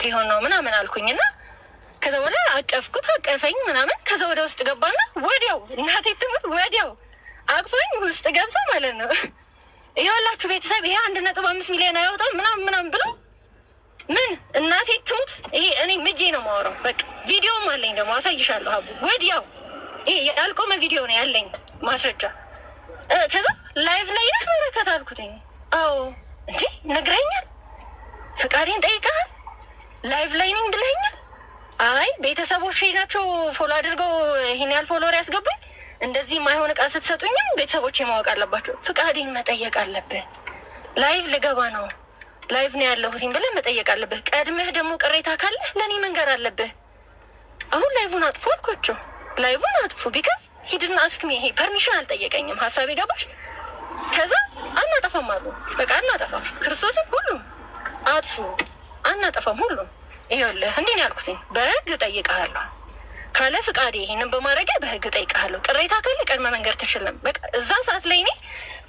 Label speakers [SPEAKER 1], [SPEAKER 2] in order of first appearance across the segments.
[SPEAKER 1] ሊሆን ነው ምናምን አልኩኝና ከዛ በኋላ አቀፍኩት፣ አቀፈኝ ምናምን። ከዛ ወደ ውስጥ ገባና ወዲያው እናቴ ትሙት ወዲያው አቅፎኝ ውስጥ ገብቶ ማለት ነው ይኸውላችሁ ቤተሰብ ይሄ 1.5 ሚሊዮን አያወጣም ምናምን ብሎ ምን እናቴ ትሙት። ይሄ እኔ ምጄ ነው የማወራው። በቃ ቪዲዮም አለኝ ደግሞ አሳይሻለሁ። ሀቡ ወዲያው ይሄ ያልቆመ ቪዲዮ ነው ያለኝ ማስረጃ። ከዛ ላይቭ ላይ ነህ በረከት አልኩትኝ። አዎ እንዴ ነግረኸኛል፣ ፈቃዴን ጠይቀሃል፣ ላይቭ ላይ ነኝ ብለኸኛል። አይ ቤተሰቦች ናቸው ፎሎ አድርገው ይሄን ያህል ፎሎወር ያስገቡኝ። እንደዚህ የማይሆን እቃ ስትሰጡኝም ቤተሰቦች ማወቅ አለባቸው። ፍቃዴን መጠየቅ አለብህ። ላይቭ ልገባ ነው ላይቭ ነው ያለሁትኝ ብለህ መጠየቅ አለብህ። ቀድመህ ደግሞ ቅሬታ ካለህ ለእኔ መንገር አለብህ። አሁን ላይቭን አጥፎ አልኳቸው። ላይቭን አጥፎ ቢካዝ ሂድና አስክሚ። ይሄ ፐርሚሽን አልጠየቀኝም። ሀሳብ ገባሽ? ከዛ አናጠፋም አሉ። በቃ አናጠፋም፣ ክርስቶስን ሁሉም አጥፉ፣ አናጠፋም ሁሉም። ይኸውልህ እንዲህ ነው ያልኩትኝ። በህግ እጠይቅሃለሁ ካለ ፍቃዴ ይሄንን በማድረግ በህግ ጠይቃለሁ። ቅሬታ ካለ ቀድመ መንገር ትችልም። በቃ እዛ ሰዓት ላይ እኔ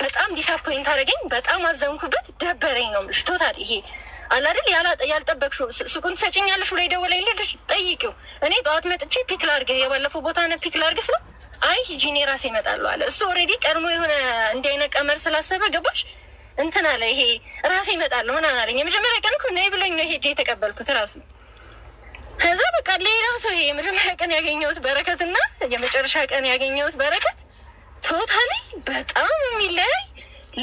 [SPEAKER 1] በጣም ዲስአፖይንት አደረገኝ። በጣም አዘንኩበት፣ ደበረኝ ነው የምልሽ። ቶታል ይሄ አላደል ያልጠበቅሽው ሱቁን ትሰጭኛለሽ ብሎ የደወለልሽ ጠይቂው። እኔ ጠዋት መጥቼ ፒክ ላድርግህ የባለፈው ቦታ ነ ፒክ ላድርግህ ስለው አይ ሂጂ እኔ ራሴ እመጣለሁ አለ። እሱ ኦልሬዲ ቀድሞ የሆነ እንዲህ አይነት ቀመር ስላሰበ ገባሽ እንትን አለ። ይሄ ራሴ እመጣለሁ ምናምን አለኝ። የመጀመሪያ ቀን እኮ ነይ ብሎኝ ነው ሄጄ የተቀበልኩት ራሱ። ከዛ በቃ ሌላ ሰው ይሄ የመጀመሪያ ቀን ያገኘሁት በረከትና የመጨረሻ ቀን ያገኘሁት በረከት ቶታሊ በጣም የሚለያይ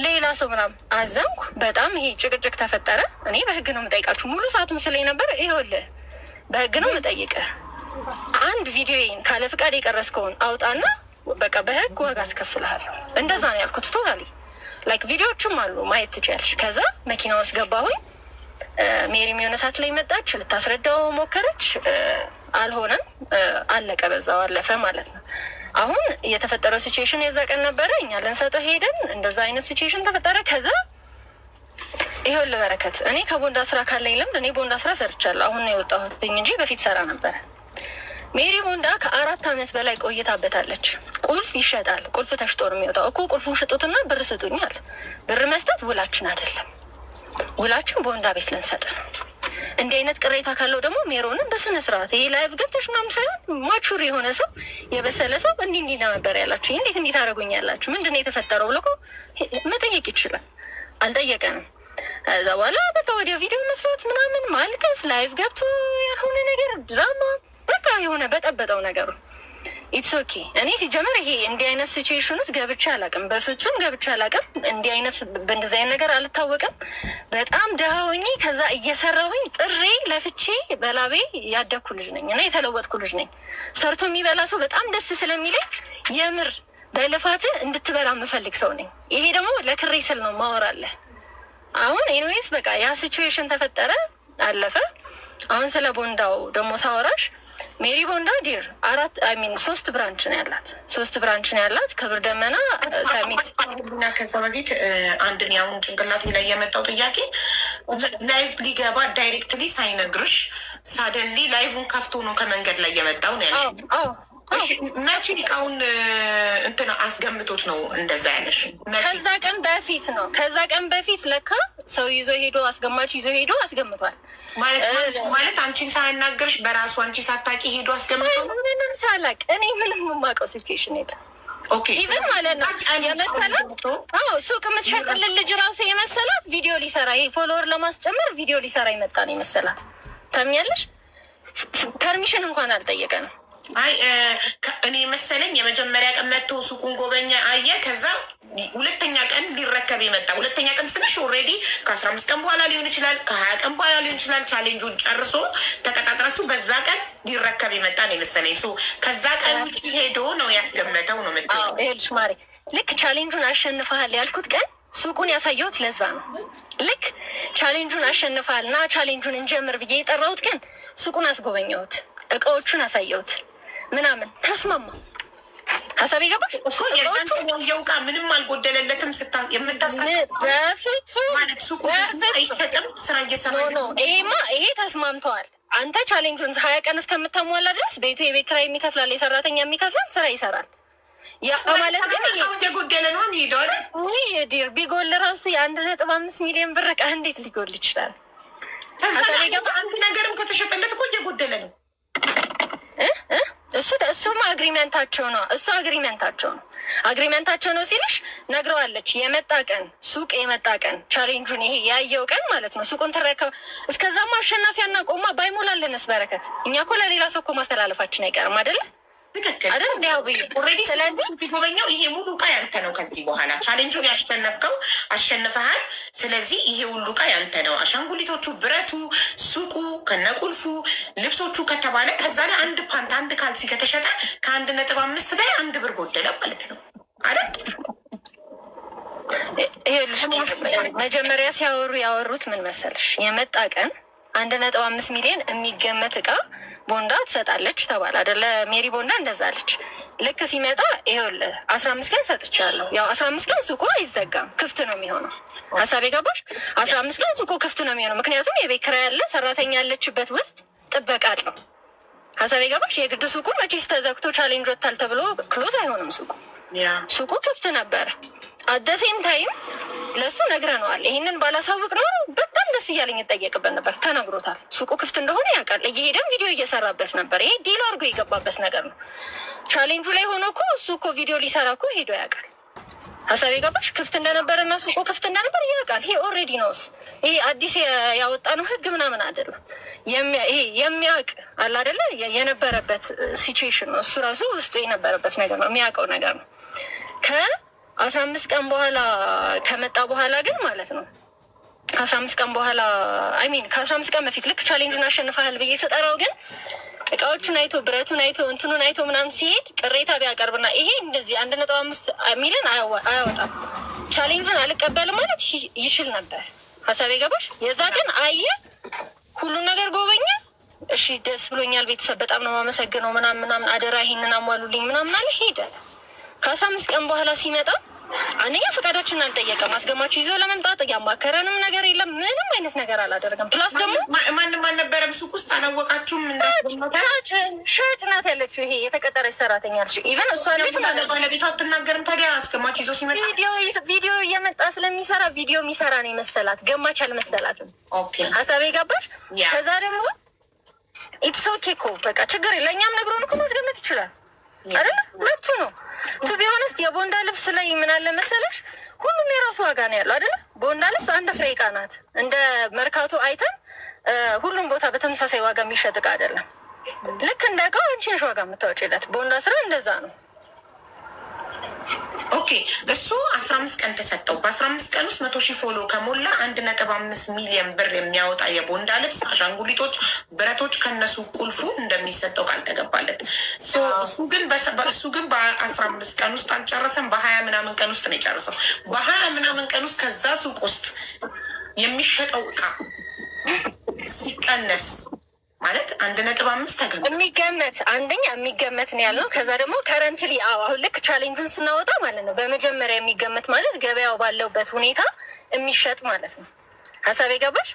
[SPEAKER 1] ሌላ ሰው ምናምን አዘንኩ። በጣም ይሄ ጭቅጭቅ ተፈጠረ። እኔ በህግ ነው የምጠይቃችሁ። ሙሉ ሰዓቱን ስለኝ ነበር። ይኸውልህ በህግ ነው የምጠይቅህ። አንድ ቪዲዮዬን ካለ ፍቃድ የቀረስከውን አውጣና በቃ በህግ ዋጋ አስከፍልሃለሁ። እንደዛ ነው ያልኩት። ቶታሊ ላይክ ቪዲዮዎችም አሉ ማየት ትችያለሽ። ከዛ መኪና ውስጥ ገባሁኝ። ሜሪም የሆነ ሰዓት ላይ መጣች፣ ልታስረዳው ሞከረች። አልሆነም፣ አለቀ፣ በዛው አለፈ ማለት ነው። አሁን የተፈጠረው ሲቹዌሽን የዛ ቀን ነበረ። እኛ ልንሰጠው ሄደን እንደዛ አይነት ሲቹዌሽን ተፈጠረ። ከዛ ይኸውልህ በረከት፣ እኔ ከቦንዳ ስራ ካለኝ ልምድ እኔ ቦንዳ ስራ ሰርቻለሁ። አሁን ነው የወጣሁት እንጂ በፊት ሰራ ነበረ። ሜሪ ቦንዳ ከ4 ዓመት በላይ ቆይታበታለች። ቁልፍ ይሸጣል። ቁልፍ ተሽጦ ነው የሚወጣው እኮ። ቁልፉን ሽጡትና ብር ስጡኛል። ብር መስጠት ውላችን አይደለም። ውላችን ቦንዳ ቤት ልንሰጥ ነው። እንዲህ አይነት ቅሬታ ካለው ደግሞ ሜሮንን በስነ ስርዓት ይሄ ላይቭ ገብተሽ ምናምን ሳይሆን ማቹር የሆነ ሰው የበሰለ ሰው እንዲህ ነበር ያላችሁ፣ እንዴት እንዲህ ታደርጉኛላችሁ፣ ምንድን ነው የተፈጠረው ብሎ መጠየቅ ይችላል። አልጠየቀንም። እዛ በኋላ በቃ ወዲያው ቪዲዮ መስራት ምናምን ማልቀስ፣ ላይቭ ገብቶ ያልሆነ ነገር ድራማ በቃ የሆነ በጠበጠው ነገሩ። ኢትስ ኦኬ። እኔ ሲጀመር ይሄ እንዲህ አይነት ሲቹዌሽን ውስጥ ገብቼ አላውቅም፣ በፍጹም ገብቼ አላውቅም። እንዲህ አይነት በእንደዚህ አይነት ነገር አልታወቅም። በጣም ደሃ ሆኜ ከዛ እየሰራሁኝ ጥሬ ለፍቼ በላቤ ያደግኩ ልጅ ነኝ እና የተለወጥኩ ልጅ ነኝ። ሰርቶ የሚበላ ሰው በጣም ደስ ስለሚለኝ የምር በልፋት እንድትበላ የምፈልግ ሰው ነኝ። ይሄ ደግሞ ለክሬ ስል ነው ማወራለህ። አሁን ኤኒዌይስ በቃ ያ ሲቹዌሽን ተፈጠረ፣ አለፈ። አሁን ስለ ቦንዳው ደግሞ ሳወራሽ ሜሪ ቦንዳ ዲር 3 ብራንች ነው ያላት። 3 ብራንች ነው ያላት። ክብር ደመና፣ ሰሚት
[SPEAKER 2] እና ከዛ በፊት አንድን ያሁን ጭንቅላት ላይ የመጣው ጥያቄ ላይቭ ሊገባ ዳይሬክትሊ ሳይነግርሽ ሳደንሊ ላይቭን ከፍቶ ነው ከመንገድ ላይ የመጣው ነው ያልሽ። መቼ እቃውን እንትን አስገምቶት ነው እንደዛ ያለሽ?
[SPEAKER 1] ከዛ ቀን በፊት ነው። ከዛ ቀን በፊት ለካ ሰው ይዞ ሄዶ አስገማች ይዞ ሄዶ አስገምቷል።
[SPEAKER 2] ማለት አንቺን ሳያናገርሽ በራሱ አንቺ ሳታቂ ሄዶ አስገምቷል።
[SPEAKER 1] ምንም ሳላቅ እኔ ምንም የማውቀው ሲቹዌሽን የለም። ኢቨን ማለት ነው የመሰላት ሱቅ የምትሸጥልን ልጅ ራሱ የመሰላት ቪዲዮ ሊሰራ ይሄ ፎሎወር ለማስጨመር ቪዲዮ ሊሰራ ይመጣ ነው የመሰላት። ታምኛለሽ? ፐርሚሽን እንኳን አልጠየቀንም።
[SPEAKER 2] አይ እኔ መሰለኝ የመጀመሪያ ቀን መጥቶ ሱቁን ጎበኛ አየ። ከዛ ሁለተኛ ቀን ሊረከብ የመጣ ሁለተኛ ቀን ስልሽ ኦልሬዲ ከ15 ቀን በኋላ ሊሆን ይችላል፣ ከ20 ቀን በኋላ ሊሆን ይችላል። ቻሌንጁን ጨርሶ ተቀጣጥራችሁ በዛ ቀን ሊረከብ የመጣ ነው የመሰለኝ። ከዛ ቀን ውጭ ሄዶ ነው ያስገመተው ነው ምት
[SPEAKER 1] ሄድሽ ማሪ። ልክ ቻሌንጁን አሸንፈሃል ያልኩት ቀን ሱቁን ያሳየሁት ለዛ ነው። ልክ ቻሌንጁን አሸንፈሃል እና ቻሌንጁን እንጀምር ብዬ የጠራሁት ቀን ሱቁን አስጎበኘሁት፣ እቃዎቹን አሳየሁት ምናምን ተስማማ። ሀሳብ ይገባሽ?
[SPEAKER 2] የውቃ ምንም አልጎደለለትም።
[SPEAKER 1] በፍጹም
[SPEAKER 2] ማለት ሱቁ አይሸጥም፣ ስራ እየሰራ ነው።
[SPEAKER 1] ይሄ ተስማምተዋል። አንተ ቻሌንጁን 20 ቀን እስከምታሟላ ድረስ ቤቱ የቤት ኪራይ የሚከፍላል፣ የሰራተኛ የሚከፍላል፣ ስራ ይሰራል። ያ ማለት ግን
[SPEAKER 2] የጎደለ ነው የሚሄደው አይደል?
[SPEAKER 1] ዲር ቢጎል ራሱ የ1.5 ሚሊዮን ብር ዕቃ እንዴት ሊጎል ይችላል?
[SPEAKER 2] አንድ ነገርም ከተሸጠለት እኮ እየጎደለ ነው።
[SPEAKER 1] እሱም አግሪመንታቸው ነው። አግሪመንታቸው ነው ሲልሽ ነግረዋለች። የመጣ ቀን ሱቅ የመጣ ቀን ቻሌንጁን ይሄ ያየው ቀን ማለት ነው ሱቁን ትረከብ። እስከዛማ አሸናፊያና ቆማ ባይሞላልንስ በረከት እኛ እኮ ለሌላ ሰው እኮ ማስተላለፋችን አይቀርም አይደለ?
[SPEAKER 2] ትክክል። ሲጎበኘው ይሄ ሙሉ እቃ ያንተ ነው። ከዚህ በኋላ ቻሌንጁን ያሸነፍከው አሸንፈሃል። ስለዚህ ይሄ ሁሉ እቃ ያንተ ነው። አሻንጉሊቶቹ፣ ብረቱ፣ ሱቁ ከነቁልፉ፣ ልብሶቹ ከተባለ ከዛ ላይ አንድ ፓንት አንድ ካልሲ ከተሸጠ ከ1.5 ላይ 1 ብር ጎደለ ማለት ነው አይደል?
[SPEAKER 1] ይሄ መጀመሪያ ሲያወሩ ያወሩት ምን መሰለሽ? የመጣ ቀን 1.5 ሚሊዮን የሚገመት እቃ ቦንዳ ትሰጣለች ተባለ አይደለ? ሜሪ ቦንዳ እንደዛለች። ልክ ሲመጣ ይኸውልህ 15 ቀን ሰጥቻለሁ። ያው 15 ቀን ሱቁ አይዘጋም፣ ክፍት ነው የሚሆነው። ሀሳብ የገባሽ? 15 ቀን ሱቁ ክፍት ነው የሚሆነው። ምክንያቱም የቤት ኪራይ ያለ ሰራተኛ ያለችበት ውስጥ ጥበቃ አለው። ሀሳብ የገባሽ? የግድ ሱቁ መቼስ ተዘግቶ ቻሌንጅ ወጥታል ተብሎ ክሎዝ አይሆንም። ሱቁ ክፍት ነበረ። አደሴም ታይም ለእሱ ነግረነዋል። ይህንን ባላሳውቅ ኖሮ በጣም ደስ እያለኝ ይጠየቅበት ነበር። ተነግሮታል። ሱቁ ክፍት እንደሆነ ያውቃል። እየሄደም ቪዲዮ እየሰራበት ነበር። ይሄ ዲል አድርጎ የገባበት ነገር ነው። ቻሌንጁ ላይ ሆኖ እኮ እሱ እኮ ቪዲዮ ሊሰራ እኮ ሄዶ ያውቃል። ሀሳብ የገባሽ? ክፍት እንደነበረ እና ሱቁ ክፍት እንደነበር ያውቃል። ይሄ ኦልሬዲ ነውስ። ይሄ አዲስ ያወጣ ነው ህግ ምናምን አይደለም። ይሄ የሚያውቅ አለ አይደለ? የነበረበት ሲቹዌሽን ነው። እሱ ራሱ ውስጡ የነበረበት ነገር ነው። የሚያውቀው ነገር ነው። ከ15 ቀን በኋላ ከመጣ በኋላ ግን ማለት ነው ከ15 ቀን በኋላ ከ15 ቀን በፊት ልክ ቻሌንጁን አሸንፈሃል ብዬ ስጠራው ግን እቃዎቹን አይቶ ብረቱን አይቶ እንትኑን አይቶ ምናምን ሲሄድ ቅሬታ ቢያቀርብና ይሄ እንደዚህ 1.5 ሚሊዮን አያወጣም ቻሌንጁን አልቀበልም ማለት ይችል ነበር። ሀሳቤ ገባሽ? የዛ ግን አየ ሁሉን ነገር ጎበኘ። እሺ ደስ ብሎኛል፣ ቤተሰብ በጣም ነው የማመሰግነው ምናምን አደራ ይሄንን አሟሉልኝ ምናምን አለ ሄደ። ከ15 ቀን በኋላ ሲመጣ አንደኛ ፈቃዳችንን አልጠየቀም። አስገማችሁ ይዞ ለመምጣት ያማከረንም ነገር የለም። ምንም አይነት ነገር አላደረገም። ፕላስ ደግሞ
[SPEAKER 2] ማንም አልነበረም ሱቅ ውስጥ አላወቃችሁም?
[SPEAKER 1] ሻጭ ናት ያለችው ይሄ የተቀጠረች ሰራተኛ አለች። ኢቨን እሷ ልጅ
[SPEAKER 2] ባለቤቷ አትናገርም። ታዲያ አስገማችሁ ይዞ ሲመጣ
[SPEAKER 1] ቪዲዮ እየመጣ ስለሚሰራ ቪዲዮ የሚሰራ ነው የመሰላት። ገማች አልመሰላትም። ሀሳቤ ገባሽ? ከዛ ደግሞ ኢትስ ኦኬ እኮ በቃ ችግር ለእኛም ነግሮን እኮ ማስገመት ይችላል አይደለ? መብቱ ነው። ቱ ቢሆንስት የቦንዳ ልብስ ላይ ምን አለ መሰለሽ፣ ሁሉም የራሱ ዋጋ ነው ያለው አይደለ? ቦንዳ ልብስ አንድ ፍሬ ዕቃ ናት። እንደ መርካቶ አይተም ሁሉም ቦታ በተመሳሳይ ዋጋ የሚሸጥ ዕቃ አይደለም። ልክ እንደ ዕቃው አንቺ ነሽ ዋጋ የምታወጪለት። ቦንዳ ስራ እንደዛ ነው።
[SPEAKER 2] ኦኬ እሱ 15 ቀን ተሰጠው። በ15 ቀን ውስጥ 100,000 ፎሎ ከሞላ 1.5 ሚሊዮን ብር የሚያወጣ የቦንዳ ልብስ፣ አሻንጉሊቶች፣ ብረቶች ከነሱ ቁልፉ እንደሚሰጠው ቃል ተገባለት። እሱ ግን በ15 ቀን ውስጥ አልጨረሰም። በ20 ምናምን ቀን ውስጥ ነው የጨረሰው። በ20 ምናምን ቀን ውስጥ ከዛ ሱቅ ውስጥ የሚሸጠው እቃ ሲቀነስ ማለት 1.5 ተገኘ። የሚገመት ነው ያልነው። ከዛ ደግሞ ከረንትሊ አሁን ልክ ቻሌንጁን ስናወጣ ማለት ነው በመጀመሪያ የሚገመት ማለት ገበያው ባለውበት ሁኔታ የሚሸጥ ማለት ነው። ሀሳብ የገባሽ?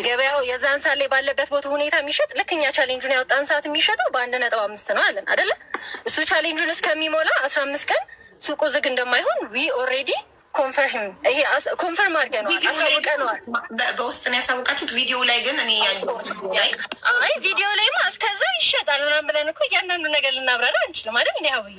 [SPEAKER 2] ገበያው የዛን ሳሌ ባለበት ቦታ ሁኔታ የሚሸጥ ልክ እኛ ቻሌንጁን ያወጣን ሰዓት የሚሸጠው በ1.5 ነው አለን አደለ? እሱ ቻሌንጁን እስከሚሞላ 15 ቀን ሱቁ ዝግ እንደማይሆን ዊ ኦልሬዲ ኮንፈርም አድርገነዋል፣ አሳውቀነዋል። በውስጥ ነው ያሳውቃችሁት? ቪዲዮ ላይ ግን እኔ
[SPEAKER 1] ቪዲዮ ላይማ እስከዛ ይሸጣል ምናምን ብለን እኮ እያንዳንዱ ነገር ልናብራራ አንችልም አይደል? እንዲ ሀብይ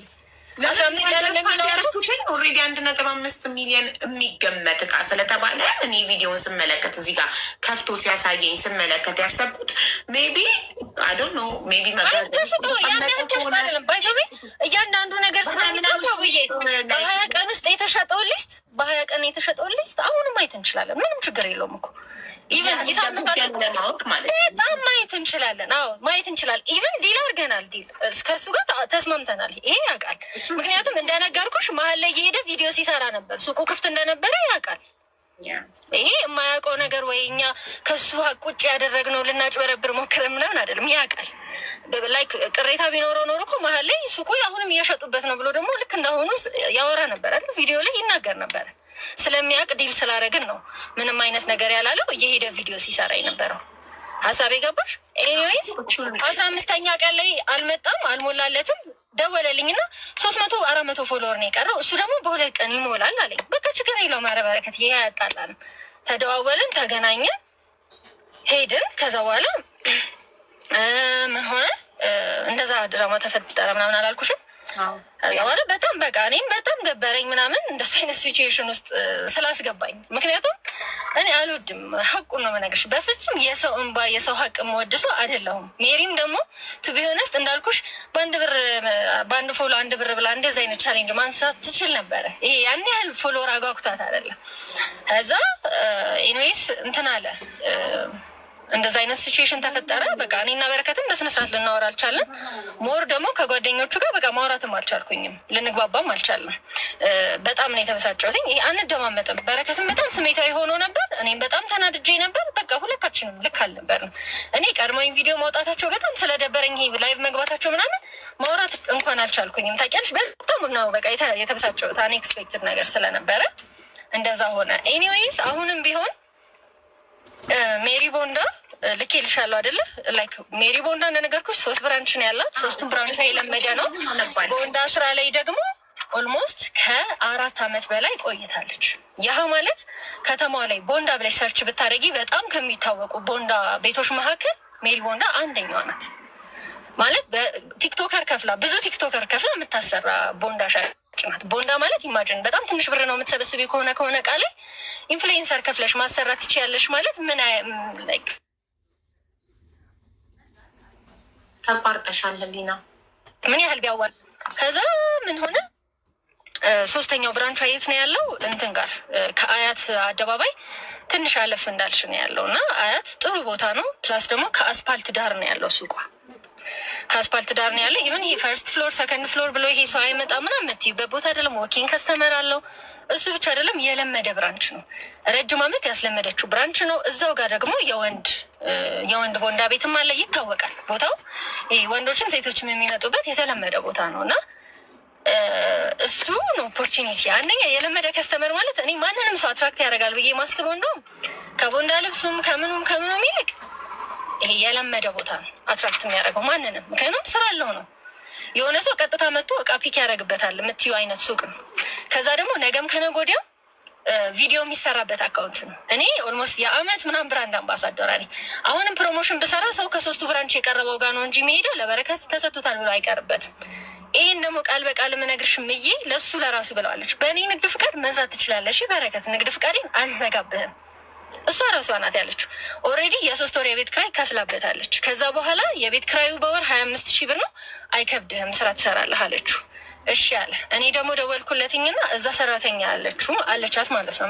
[SPEAKER 1] 15 ቀን
[SPEAKER 2] ኦልሬዲ 1.5 ሚሊዮን የሚገመት እቃ ስለተባለ እኔ ቪዲዮን ስመለከት እዚህ ጋር ከፍቶ ሲያሳየኝ ስመለከት ያሰብኩት ሜቢ
[SPEAKER 1] እያንዳንዱ ነገር ስለሚታወቅ በ20 ቀን ውስጥ የተሸጠውን ሊስት አሁንም ማየት እንችላለን። ምንም ችግር የለውም እኮ ኢቨን በጣም ማየት እንችላለን። አዎ ማየት እንችላለን። ኢቨን ዲል አድርገናል። ዲል ከእሱ ጋር ተስማምተናል። ይሄ ያውቃል። ምክንያቱም እንደነገርኩሽ መሀል ላይ የሄደ ቪዲዮ ሲሰራ ነበር። ሱቁ ክፍት እንደነበረ ያውቃል። ይሄ የማያውቀው ነገር ወይ እኛ ከሱ ሀቅ ውጭ ያደረግነው ልናጭበረብር ሞክረን ምናምን አይደለም። ያውቃል። ላይ ቅሬታ ቢኖረው ኖሮ እኮ መሀል ላይ ሱቁ አሁንም እየሸጡበት ነው ብሎ ደግሞ ልክ እንዳሁኑ ያወራ ነበር አይደል? ቪዲዮ ላይ ይናገር ነበረ። ስለሚያውቅ ዲል ስላደረግን ነው ምንም አይነት ነገር ያላለው እየሄደ ቪዲዮ ሲሰራ የነበረው። ሀሳብ የገባሽ? ኤኒዌይስ 15ኛ ቀን ላይ አልመጣም፣ አልሞላለትም። ደወለልኝና 300-400 ፎሎወር ነው የቀረው፣ እሱ ደግሞ በ2 ቀን ይሞላል አለኝ። በቃ ችግር የለውም ኧረ በረከት፣ ይሄ ያጣላል። ተደዋወልን፣ ተገናኘን፣ ሄድን። ከዛ በኋላ ምን ሆነ እንደዛ ድራማ ተፈጠረ ምናምን አላልኩሽም? ከዛ በኋላ በጣም በቃ እኔም በጣም ደበረኝ ምናምን እንደሱ አይነት ሲቹዌሽን ውስጥ ስላስገባኝ። ምክንያቱም እኔ አልወድም፣ ሀቁን ነው የምነግርሽ። በፍጹም የሰው እንባ የሰው ሀቅ የምወድ ሰው አይደለሁም። ሜሪም ደግሞ ቱ ቢ ሆነስት እንዳልኩሽ በአንድ ፎሎ 1 ብር ብላ እንደዚህ አይነት ቻሌንጅ ማንሳት ትችል ነበረ። ይሄ ያን ያህል ፎሎወር አጓጉታት አይደለም። ከዛ ኢንዌይስ እንትን አለ እንደዛ አይነት ሲቹዌሽን ተፈጠረ። በቃ እኔና በረከትም በስነስርዓት ልናወራ አልቻለን። ሞር ደግሞ ከጓደኞቹ ጋር በቃ ማውራትም አልቻልኩኝም፣ ልንግባባም አልቻለም። በጣም ነው የተበሳጨሁት። ይሄ አንደማመጥም። በረከትም በጣም ስሜታዊ ሆኖ ነበር፣ እኔም በጣም ተናድጄ ነበር። በቃ ሁለታችንም ልክ አልነበርም። እኔ ቀድሞኝ ቪዲዮ ማውጣታቸው በጣም ስለደበረኝ ይሄ ላይቭ መግባታቸው ምናምን ማውራት እንኳን አልቻልኩኝም። ታውቂያለሽ፣ በጣም ነው በቃ የተበሳጨሁት። አንኤክስፔክትድ ነገር ስለነበረ እንደዛ ሆነ። ኤኒዌይስ አሁንም ቢሆን ሜሪ ቦንዳ ልኬልሻለሁ አይደለ? ላይክ ሜሪ ቦንዳ እንደነገርኩሽ 3 ብራንች ነው ያላት። 3ቱም ብራንች የለመደ ነው። ቦንዳ ስራ ላይ ደግሞ ኦልሞስት ከ4 ዓመት በላይ ቆይታለች። ይህ ማለት ከተማዋ ላይ ቦንዳ ብለሽ ሰርች ብታደረጊ በጣም ከሚታወቁ ቦንዳ ቤቶች መካከል ሜሪ ቦንዳ አንደኛዋ ናት። ማለት በቲክቶከር ከፍላ ብዙ ቲክቶከር ከፍላ የምታሰራ ቦንዳ ሻጭ ናት። ቦንዳ ማለት ኢማጅን በጣም ትንሽ ብር ነው የምትሰበስቢ ከሆነ እቃ ላይ ኢንፍሉዌንሰር ከፍለሽ ማሰራት ትችያለሽ። ማለት ምን ላይክ
[SPEAKER 2] ተቋርጠሻል ሊና
[SPEAKER 1] ምን ያህል ቢያዋል። ከዛ ምን ሆነ 3ኛው ብራንቿ የት ነው ያለው? እንትን ጋር ከአያት አደባባይ ትንሽ አለፍ እንዳልሽ ነው ያለው እና አያት ጥሩ ቦታ ነው። ፕላስ ደግሞ ከአስፓልት ዳር ነው ያለው ሱቋ ከአስፓልት ዳር ነው ያለው። ኢቨን ይሄ ፈርስት ፍሎር ሰከንድ ፍሎር ብሎ ይሄ ሰው አይመጣ ምናምን የምትይበት ቦታ አይደለም። ወኪንግ ከስተመር አለው። እሱ ብቻ አይደለም፣ የለመደ ብራንች ነው። ረጅም ዓመት ያስለመደችው ብራንች ነው። እዛው ጋር ደግሞ የወንድ ቦንዳ ቤትም አለ። ይታወቃል ቦታው። ይሄ ወንዶችም ሴቶችም የሚመጡበት የተለመደ ቦታ ነው እና እሱ ነው ኦፖርቹኒቲ። አንደኛ የለመደ ከስተመር ማለት እኔ ማንንም ሰው አትራክት ያደርጋል ብዬ ማስበው እንደውም ከቦንዳ ልብሱም ከምኑም ይልቅ ይሄ የለመደ ቦታ ነው አትራክት የሚያደርገው ማንንም። ምክንያቱም ስራ አለው ነው። የሆነ ሰው ቀጥታ መጥቶ እቃ ፒክ ያደርግበታል የምትዩ አይነት ሱቅ ነው። ከዛ ደግሞ ነገም ከነገ ወዲያም ቪዲዮ የሚሰራበት አካውንት ነው። እኔ ኦልሞስት የአመት ምናምን ብራንድ አምባሳደር ነኝ። አሁንም ፕሮሞሽን ብሰራ ሰው ከ3ቱ ብራንች የቀረበው ጋር ነው እንጂ የሚሄደው ለበረከት ተሰጥቶታል ብሎ አይቀርበትም። ይህን ደግሞ ቃል በቃል የምነግርሽ ምዬ ለሱ ለራሱ ብለዋለች። በእኔ ንግድ ፍቃድ መስራት ትችላለሽ በረከት፣ ንግድ ፍቃዴን አልዘጋብህም። እሷ ራሷ ናት ያለችው። ኦልሬዲ የ3 ወር የቤት ክራይ ከፍላበታለች። ከዛ በኋላ የቤት ክራዩ በወር 25,000 ብር ነው፣ አይከብድህም፣ ስራ ትሰራለህ አለችው። እሺ አለ። እኔ ደግሞ ደወልኩለትኝና እዛ ሰራተኛ አለቻት ማለት ነው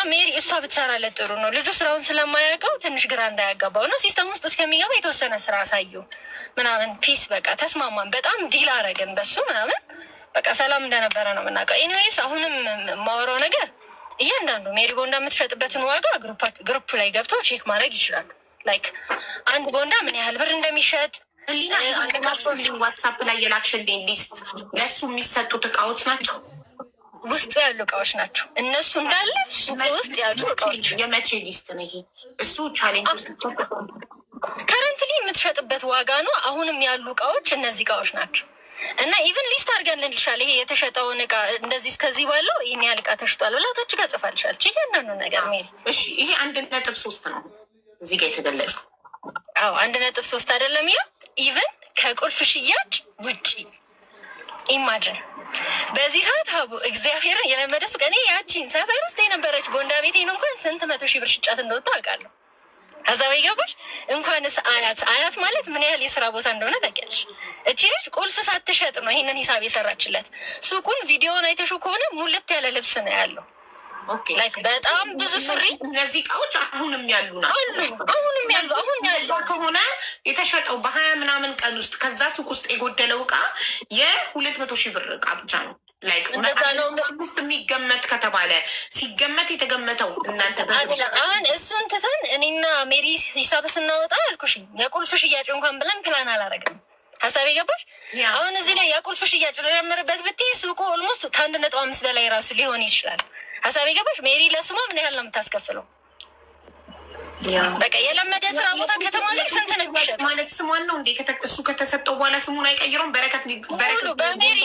[SPEAKER 1] ሜሪ እሷ ብትሰራለት ጥሩ ነው። ልጁ ስራውን ስለማያውቀው ትንሽ ግራ እንዳያጋባው ነው። ሲስተም ውስጥ እስከሚገባ የተወሰነ ስራ አሳዩ ምናምን። ፒስ በቃ ተስማማን። በጣም ዲል አረግን በሱ ምናምን። በቃ ሰላም እንደነበረ ነው የምናውቀው። ኤኒዌይስ አሁንም የማወራው ነገር እያንዳንዱ ሜሪ ቦንዳ የምትሸጥበትን ዋጋ ግሩፕ ላይ ገብተው ቼክ ማድረግ ይችላሉ። ላይክ አንድ ቦንዳ ምን ያህል ብር እንደሚሸጥ
[SPEAKER 2] ሊና ዋትሳፕ ላይ የላክሽልኝ ሊስት ለእሱ የሚሰጡት እቃዎች ናቸው፣
[SPEAKER 1] ውስጥ ያሉ እቃዎች ናቸው እነሱ እንዳለ ሱቅ ውስጥ ያሉ እቃዎች።
[SPEAKER 2] የመቼ ሊስት ነው ይሄ? እሱ ቻሌንጅ ውስጥ
[SPEAKER 1] ከረንትሊ የምትሸጥበት ዋጋ ነው። አሁንም ያሉ እቃዎች እነዚህ እቃዎች ናቸው እና ኢቨን ሊስት አድርገን ልንልሻል። ይሄ የተሸጠውን እቃ እንደዚህ እስከዚህ ባለው ይህን ያህል እቃ ተሽጧል ብላ ታች ጋር ጽፋልሻለች። እያንዳንዱ ነገር ሜሪ።
[SPEAKER 2] እሺ ይሄ 1.3 ነው እዚህ ጋር የተገለጸው።
[SPEAKER 1] አዎ 1.3 አይደለም ይለው ኢቨን ከቁልፍ ሽያጭ ውጪ ኢማጅን በዚህ ሰዓት ሀቡ እግዚአብሔርን የለመደ ሱቅ። እኔ ያቺን ሰፈር ውስጥ የነበረች ቦንዳ ቤቴን እንኳን ስንት 100,000 ብር ሽጫት እንደወጣ አውቃለሁ። ሀሳብ ይገባሽ? እንኳንስ አያት ማለት ምን ያህል የስራ ቦታ እንደሆነ ታውቂያለሽ። እቺ ልጅ ቁልፍ ሳትሸጥ ነው ይሄንን ሂሳብ የሰራችለት። ሱቁን ቪዲዮን አይተሹ ከሆነ ሙልት ያለ ልብስ ነው ያለው። ላይክ በጣም ብዙ ሱሪ።
[SPEAKER 2] እነዚህ እቃዎች አሁንም ያሉ ናቸው።
[SPEAKER 1] አሁንም ያሉ
[SPEAKER 2] ከሆነ የተሸጠው በ20 ምናምን ቀን ውስጥ ከዛ ሱቅ ውስጥ የጎደለው እቃ የ200,000 ብር እቃ ብቻ ነው። ላይክ ውስጥ የሚገመት ከተባለ ሲገመት የተገመተው እናንተ
[SPEAKER 1] አሁን እሱን ትተን እኔና ሜሪ ሂሳብ ስናወጣ አልኩሽ የቁልፍ ሽያጭ እንኳን ብለን ፕላን አላረግም። ሀሳብ የገባሽ? አሁን እዚህ ላይ የቁልፍ ሽያጭ ልጨምርበት ብትይ ሱቁ ኦልሞስት ከ1.5 በላይ ራሱ ሊሆን ይችላል። ሀሳብ የገባሽ? ሜሪ ለስሟ ምን ያህል ነው የምታስከፍለው? በቃ የለመደ ስራ ቦታ ከተማ ላይ ስንት ነው የሚሸጥ
[SPEAKER 2] ማለት ስሟን ነው እንዴ? እሱ ከተሰጠው በኋላ ስሙን አይቀይረውም። በረከት
[SPEAKER 1] በሜሪ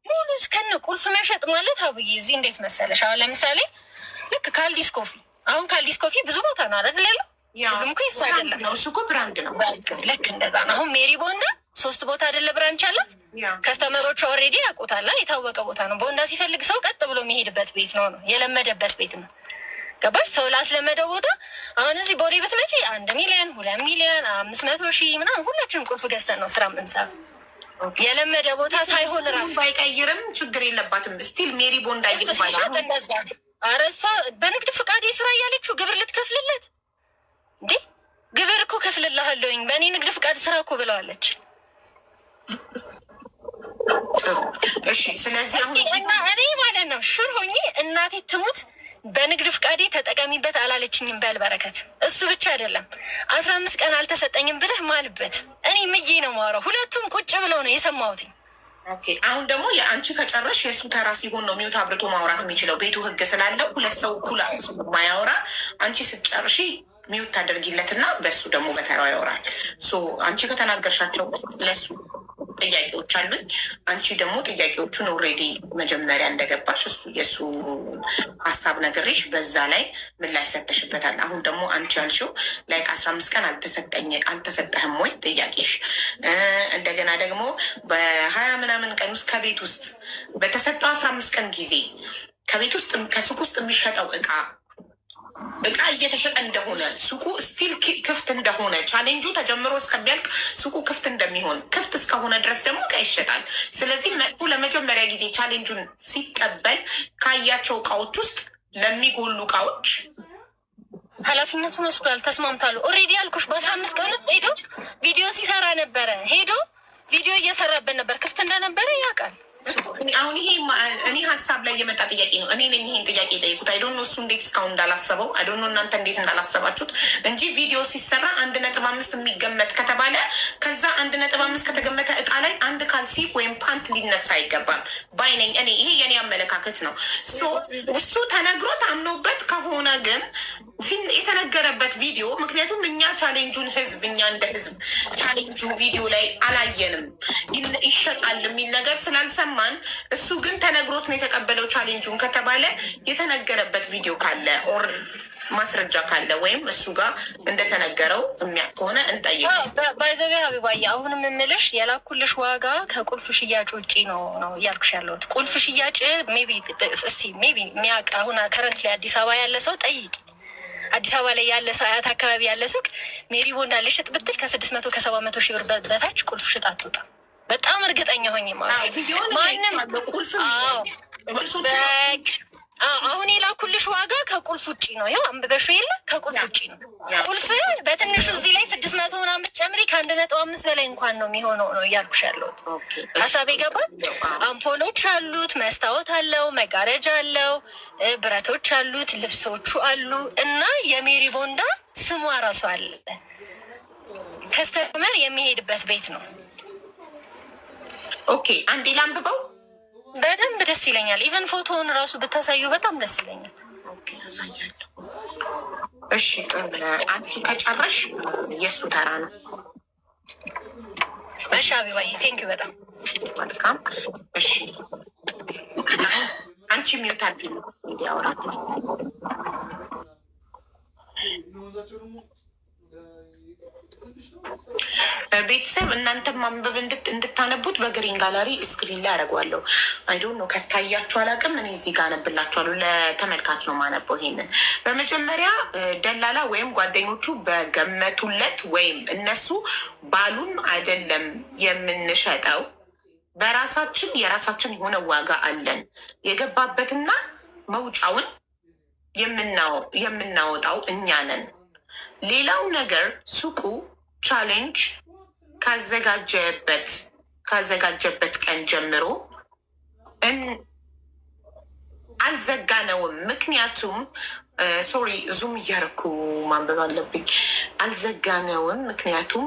[SPEAKER 1] ሙሉ እስከነ ቁልፍ መሸጥ ማለት አብዬ እዚህ እንዴት መሰለሽ? አሁን ለምሳሌ ልክ ካልዲስ ኮፊ፣ አሁን ካልዲስ ኮፊ ብዙ ቦታ ነው አይደል ያለው? ሁሉም እኮ እሱ አይደለም
[SPEAKER 2] ነው። እሱ እኮ ብራንድ ነው።
[SPEAKER 1] ልክ እንደዛ ነው። አሁን ሜሪ ቦንዳ 3 ቦታ አይደለ ብራንች አላት። ከስተመሮቹ ኦልሬዲ ያውቁታል። የታወቀ ቦታ ነው። ቦንዳ ሲፈልግ ሰው ቀጥ ብሎ የሚሄድበት ቤት ነው የለመደበት ቤት ነው። ገባሽ? ሰው ላስለመደው ቦታ አሁን እዚህ ቦሌ ብትመጪ 1 ሚሊዮን 2 ሚሊዮን 500,000 ምናምን ሁላችንም ቁልፍ ገዝተን ነው ስራ የምንሰራው። የለመደ ቦታ ሳይሆን ራሱ
[SPEAKER 2] ባይቀይርም ችግር የለባትም። ስቲል ሜሪ ቦንዳ ይባላል።
[SPEAKER 1] እንደዛ ኧረ እሷ በንግድ ፍቃድ ስራ እያለችው ግብር ልትከፍልለት እንዴ? ግብር እኮ ከፍልልሃለሁኝ በእኔ ንግድ ፍቃድ ስራ እኮ ብለዋለች።
[SPEAKER 2] እሺ ስለዚህ
[SPEAKER 1] እኔ ማለት ነው ሹር ሆኜ እናቴ ትሙት በንግድ ፍቃዴ ተጠቀሚበት አላለችኝም። በልበረከት እሱ ብቻ አይደለም 15 ቀን አልተሰጠኝም ብለህ ማልበት። እኔ ምዬ ነው የማወራው። ሁለቱም ቁጭ ብለው ነው የሰማሁት።
[SPEAKER 2] ኦኬ አሁን ደግሞ የአንቺ ከጨረሽ የእሱ ተራ ሲሆን ነው ሚውት አብርቶ ማውራት የሚችለው። ቤቱ ህግ ስላለው 2 ሰው እኩል ማያወራ። አንቺ ስትጨርሺ ሚውት ታደርጊለትና በእሱ ደግሞ በተራው ያወራል። አንቺ ከተናገርሻቸው ለሱ ጥያቄዎች አሉኝ። አንቺ ደግሞ ጥያቄዎቹን ኦልሬዲ መጀመሪያ እንደገባሽ እሱ የእሱ ሀሳብ ነገርሽ በዛ ላይ ምላሽ ሰተሽበታል። አሁን ደግሞ አንቺ ያልሽው ላይ 15 ቀን አልተሰጠህም ወይ ጥያቄሽ። እንደገና ደግሞ በ20 ምናምን ቀን ውስጥ ከቤት ውስጥ በተሰጠው 15 ቀን ጊዜ ከቤት ውስጥ ከሱቅ ውስጥ የሚሸጠው እቃ እየተሸጠ እንደሆነ ሱቁ ስቲል ክፍት እንደሆነ ቻሌንጁ ተጀምሮ እስከሚያልቅ ሱቁ ክፍት እንደሚሆን ክፍት እስከሆነ ድረስ ደግሞ እቃ ይሸጣል። ስለዚህ መጥቶ ለመጀመሪያ ጊዜ ቻሌንጁን ሲቀበል ካያቸው እቃዎች ውስጥ ለሚጎሉ እቃዎች
[SPEAKER 1] ኃላፊነቱን ወስዷል። ተስማምታሉ። ኦልሬዲ ያልኩሽ በ15 ቀን ሄዶ ቪዲዮ ሲሰራ ነበረ። ሄዶ ቪዲዮ እየሰራበት ነበር። ክፍት እንደነበረ ያውቃል።
[SPEAKER 2] አሁን ይሄ እኔ ሀሳብ ላይ የመጣ ጥያቄ ነው። እኔ ነኝ ይሄን ጥያቄ የጠየቁት። አይዶኖ እሱ እንዴት እስካሁን እንዳላሰበው አይዶኖ እናንተ እንዴት እንዳላሰባችሁት እንጂ ቪዲዮ ሲሰራ 1.5 የሚገመት ከተባለ ከዛ 1.5 ከተገመተ እቃ ላይ 1 ካልሲ ወይም ፓንት ሊነሳ አይገባም ባይነኝ። እኔ ይሄ የኔ አመለካከት ነው። እሱ ተነግሮት አምኖበት ከሆነ ግን የተነገረበት ቪዲዮ ምክንያቱም እኛ ቻሌንጁን እኛ እንደ ህዝብ ቻሌንጁ ቪዲዮ ላይ አላየንም ይሸጣል የሚል ነገር ስላልሰማን እሱ ግን ተነግሮት ነው የተቀበለው ቻሌንጁን ከተባለ የተነገረበት ቪዲዮ ካለ ኦር ማስረጃ ካለ ወይም እሱ ጋር እንደተነገረው የሚያውቅ ከሆነ እንጠይቅ።
[SPEAKER 1] ባይዘቤ ሀቢባዬ አሁንም የምልሽ የላኩልሽ ዋጋ ከቁልፍ ሽያጭ ውጭ ነው እያልኩሽ ያለሁት። ቁልፍ ሽያጭ ሜቢ የሚያውቅ አሁን ከረንት ላይ አዲስ አበባ ያለ ሰው ጠይቂ። አዲስ አበባ ላይ ያለ ሰው አያት አካባቢ ያለ ሱቅ ሜሪ ቦንዳ ልሽጥ ብትል ከ600 ከ700 ሺህ ብር በታች ቁልፍ ሽጥ አትወጣም። በጣም እርግጠኛ ሆኝ ማለት ማንም አሁን የላኩልሽ ዋጋ ከቁልፍ ውጭ ነው። ይኸው አንብበሹ የለ ከቁልፍ ውጭ ነው። ቁልፍ በትንሹ እዚህ ላይ 600 ምናምን ብትጨምሪ ከ1.5 በላይ እንኳን ነው የሚሆነው ነው እያልኩሽ ያለሁት። ሀሳብ ይገባል። አምፖሎች አሉት፣ መስታወት አለው፣ መጋረጃ አለው፣ ብረቶች አሉት፣ ልብሶቹ አሉ እና የሜሪ ቦንዳ ስሟ ራሱ አለ። ከስተመር የሚሄድበት ቤት ነው።
[SPEAKER 2] ኦኬ አንዴ ላንብበው።
[SPEAKER 1] በደንብ ደስ ይለኛል። ኢቨን ፎቶውን ራሱ ብታሳዩ በጣም ደስ ይለኛል።
[SPEAKER 2] እሺ አንቺ ከጨረሽ የእሱ ተራ ነው።
[SPEAKER 1] እሺ አቢባዬ ቴንኪ በጣም
[SPEAKER 2] መልካም። እሺ አንቺ ሚውታል እንዲያወራት ቤተሰብ እናንተ ማንበብ እንድታነቡት በግሪን ጋላሪ ስክሪን ላይ አደርገዋለሁ። አይዶን ነው ከታያችሁ አላውቅም። እኔ እዚህ ጋር አነብላችኋለሁ። ለተመልካች ነው ማነበው። ይሄንን በመጀመሪያ ደላላ ወይም ጓደኞቹ በገመቱለት ወይም እነሱ ባሉን አይደለም የምንሸጠው፣ በራሳችን የራሳችን የሆነ ዋጋ አለን። የገባበትና መውጫውን የምናወጣው እኛ ነን። ሌላው ነገር ሱቁ ቻሌንጅ ካዘጋጀበት ቀን ጀምሮ አልዘጋነውም። ምክንያቱም ሶሪ ዙም እያደረኩ ማንበብ አለብኝ። አልዘጋነውም ምክንያቱም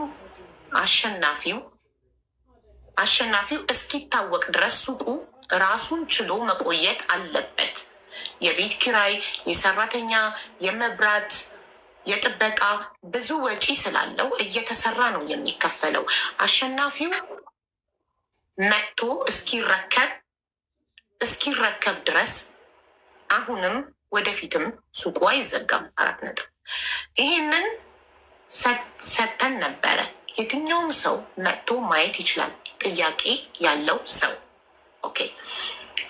[SPEAKER 2] አሸናፊው እስኪታወቅ ድረስ ሱቁ ራሱን ችሎ መቆየት አለበት። የቤት ኪራይ፣ የሰራተኛ፣ የመብራት፣ የጥበቃ ብዙ ወጪ ስላለው እየተሰራ ነው የሚከፈለው። አሸናፊው መጥቶ እስኪረከብ ድረስ አሁንም ወደፊትም ሱቁ አይዘጋም። 4 ነጥብ። ይህንን ሰተን ነበረ። የትኛውም ሰው መጥቶ ማየት ይችላል። ጥያቄ ያለው ሰው ኦኬ።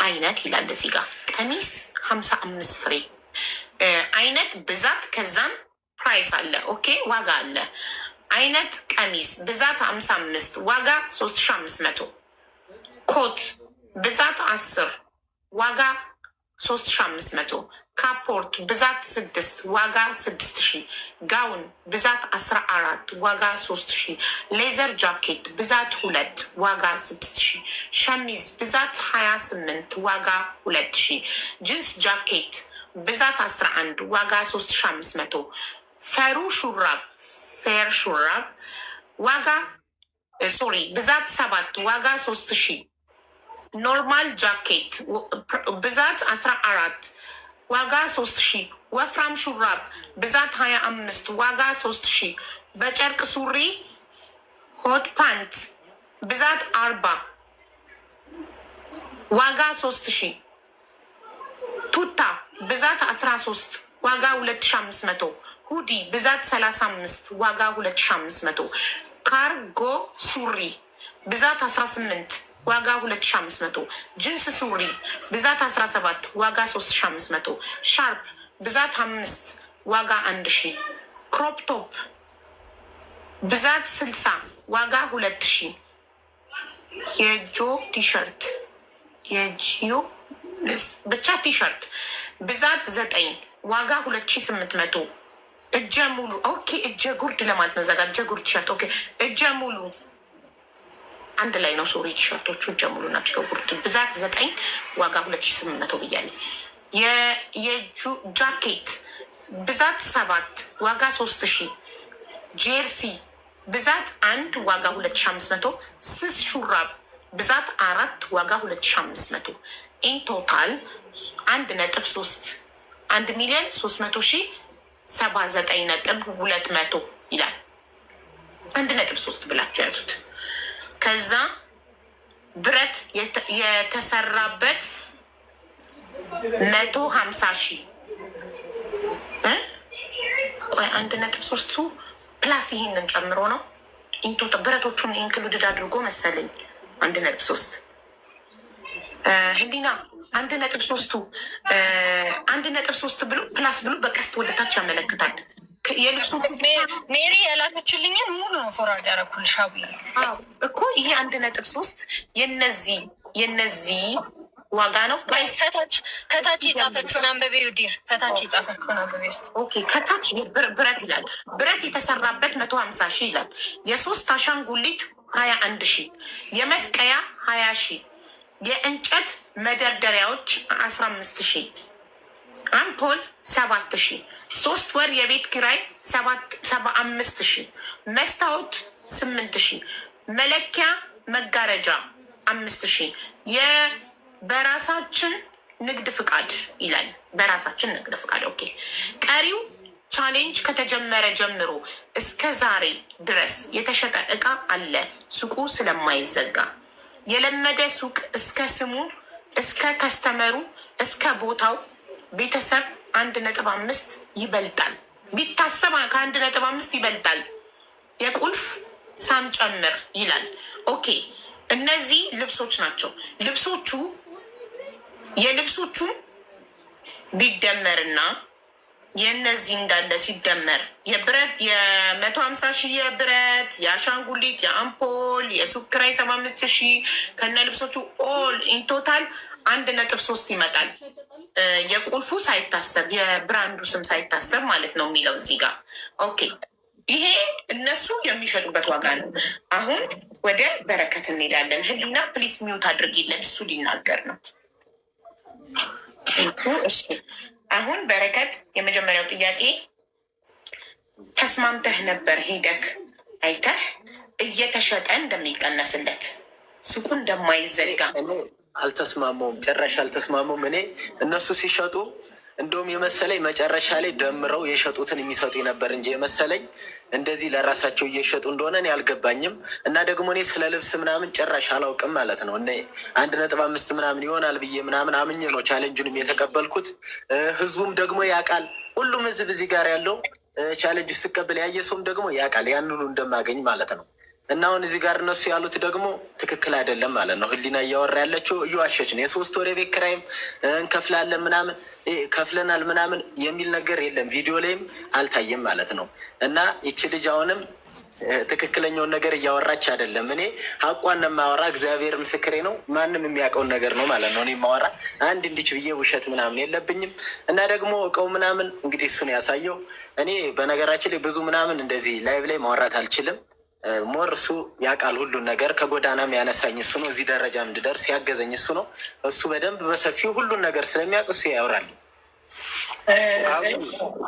[SPEAKER 2] አይነት ይላል እዚህ ጋር ቀሚስ 55 ፍሬ አይነት ብዛት፣ ከዛም ፕራይስ አለ። ኦኬ ዋጋ አለ። አይነት ቀሚስ ብዛት 55 ዋጋ 3500። ኮት ብዛት 10 ዋጋ 3500። ካፖርት ብዛት 6 ዋጋ 6000። ጋውን ብዛት 14 ዋጋ 3000። ሌዘር ጃኬት ብዛት 2 ዋጋ 6000። ሸሚዝ ብዛት 28 ዋጋ 2000። ጂንስ ጃኬት ብዛት 11 ዋጋ 3500። ፈሩ ሹራብ ፌር ሹራብ ዋጋ ሶሪ ብዛት 7 ዋጋ 3000። ኖርማል ጃኬት ብዛት 14 ዋጋ 3000። ወፍራም ሹራብ ብዛት 25 ዋጋ 3000። በጨርቅ ሱሪ ሆት ፓንት ብዛት 40 ዋጋ 3000። ቱታ ብዛት 13 ዋጋ 2500። ሁዲ ብዛት 35 ዋጋ 2500። ካርጎ ሱሪ ብዛት 18 ዋጋ 2500። ጅንስ ሱሪ ብዛት 17 ዋጋ 3500። ሻርፕ ብዛት 5 ዋጋ 1000። ክሮፕ ቶፕ ብዛት 60 ዋጋ 2000። የጆ ቲሸርት የጂዮ ብቻ ቲሸርት ብዛት 9 ዋጋ 2800። እጀ ሙሉ ኦኬ። እጀ ጉርድ ለማለት ነው። ዘጋ እጀ ጉርድ ቲሸርት ኦኬ። እጀ ሙሉ አንድ ላይ ነው። ሶሪ ቲሸርቶቹ እጀ ሙሉ ናቸው። ጉርድ ብዛት 9 ዋጋ 2800 ብያለሁ። ጃኬት ብዛት 7 ዋጋ 3000። ጄርሲ ብዛት 1 ዋጋ 2500። ስስ ሹራብ ብዛት 4 ዋጋ 2500። ኢን ቶታል 1.3 1,300,000 79,200 ይላል። 1.3 ብላችሁ ያዙት። ከዛ ብረት የተሰራበት 150,000 ቆይ 1.3ቱ ፕላስ ይሄንን ጨምሮ ነው። ኢንቶታ ብረቶቹን ኢንክሉድድ አድርጎ መሰለኝ 1.3 ህሊና 1.3ቱ 1.3 ብሎ ፕላስ ብሎ በቀስት ወደታች ያመለክታል። የልብሶቹ
[SPEAKER 1] ሜሪ የላከችልኝን ሙሉ ነው ፎርዋርድ ያደረኩልሽ
[SPEAKER 2] እኮ ይሄ 1.3 የነዚህ ዋጋ ነው።
[SPEAKER 1] ከታች የጻፈችውን አንበቤ ዲር ከታች የጻፈችውን አንበቤ ውስጥ
[SPEAKER 2] ኦኬ። ከታች ብረት ይላል። ብረት የተሰራበት 150,000 ይላል። የሶስት አሻንጉሊት 21,000። የመስቀያ 20,000። የእንጨት መደርደሪያዎች 15,000። አምፖል 7,000። 3 ወር የቤት ኪራይ 75,000። መስታወት 8,000። መለኪያ መጋረጃ 5,000። በራሳችን ንግድ ፍቃድ ይላል። በራሳችን ንግድ ፍቃድ ኦኬ። ቀሪው ቻሌንጅ ከተጀመረ ጀምሮ እስከ ዛሬ ድረስ የተሸጠ እቃ አለ ሱቁ ስለማይዘጋ። የለመደ ሱቅ እስከ ስሙ እስከ ከስተመሩ እስከ ቦታው ቤተሰብ 1.5 ይበልጣል። ቢታሰብ ከ1.5 ይበልጣል። የቁልፍ ሳንጨምር ይላል። ኦኬ እነዚህ ልብሶች ናቸው። የልብሶቹ ቢደመርና የእነዚህ እንዳለ ሲደመር የብረት 150,000 የብረት የአሻንጉሊት የአምፖል የሱቅ ኪራይ 75,000 ከነ ልብሶቹ ኦል ኢንቶታል 1.3 ይመጣል። የቁልፉ ሳይታሰብ የብራንዱ ስም ሳይታሰብ ማለት ነው የሚለው እዚህ ጋር ኦኬ። ይሄ እነሱ የሚሸጡበት ዋጋ ነው። አሁን ወደ በረከት እንሄዳለን። ህሊና ፕሊስ ሚዩት አድርጊለት፣ እሱ ሊናገር ነው። እሺ አሁን በረከት የመጀመሪያው ጥያቄ ተስማምተህ ነበር ሄደክ አይተህ እየተሸጠ እንደሚቀነስለት ሱቁ እንደማይዘጋ?
[SPEAKER 3] አልተስማማውም፣ ጭራሽ አልተስማማውም። እኔ እነሱ ሲሸጡ እንደውም የመሰለኝ መጨረሻ ላይ ደምረው የሸጡትን የሚሰጡ ነበር እንጂ የመሰለኝ እንደዚህ ለራሳቸው እየሸጡ እንደሆነ እኔ አልገባኝም። እና ደግሞ እኔ ስለ ልብስ ምናምን ጭራሽ አላውቅም ማለት ነው። እኔ 1.5 ምናምን ይሆናል ብዬ ምናምን አምኜ ነው ቻሌንጁንም የተቀበልኩት። ህዝቡም ደግሞ ያውቃል፣ ሁሉም ህዝብ እዚህ ጋር ያለው ቻሌንጅ ስቀበል ያየ ሰውም ደግሞ ያውቃል ያንኑ እንደማገኝ ማለት ነው። እና አሁን እዚህ ጋር እነሱ ያሉት ደግሞ ትክክል አይደለም ማለት ነው። ህሊና እያወራ ያለችው እየዋሸች ነው። የ3 ወር የቤት ኪራይም እንከፍላለን ምናምን ከፍለናል ምናምን የሚል ነገር የለም፣ ቪዲዮ ላይም አልታየም ማለት ነው። እና ይቺ ልጅ አሁንም ትክክለኛውን ነገር እያወራች አይደለም። እኔ ሀቋን የማወራ እግዚአብሔር ምስክሬ ነው። ማንም የሚያውቀውን ነገር ነው ማለት ነው። እኔ የማወራ አንድ እንዲች ብዬ ውሸት ምናምን የለብኝም። እና ደግሞ እቃው ምናምን እንግዲህ እሱን ያሳየው። እኔ በነገራችን ላይ ብዙ ምናምን እንደዚህ ላይቭ ላይ ማውራት አልችልም። ሞር እሱ ያውቃል ሁሉን ነገር። ከጎዳናም ያነሳኝ እሱ ነው። እዚህ ደረጃ እንድደርስ ያገዘኝ እሱ ነው። እሱ በደንብ በሰፊው ሁሉን ነገር ስለሚያውቅ እሱ ያወራል።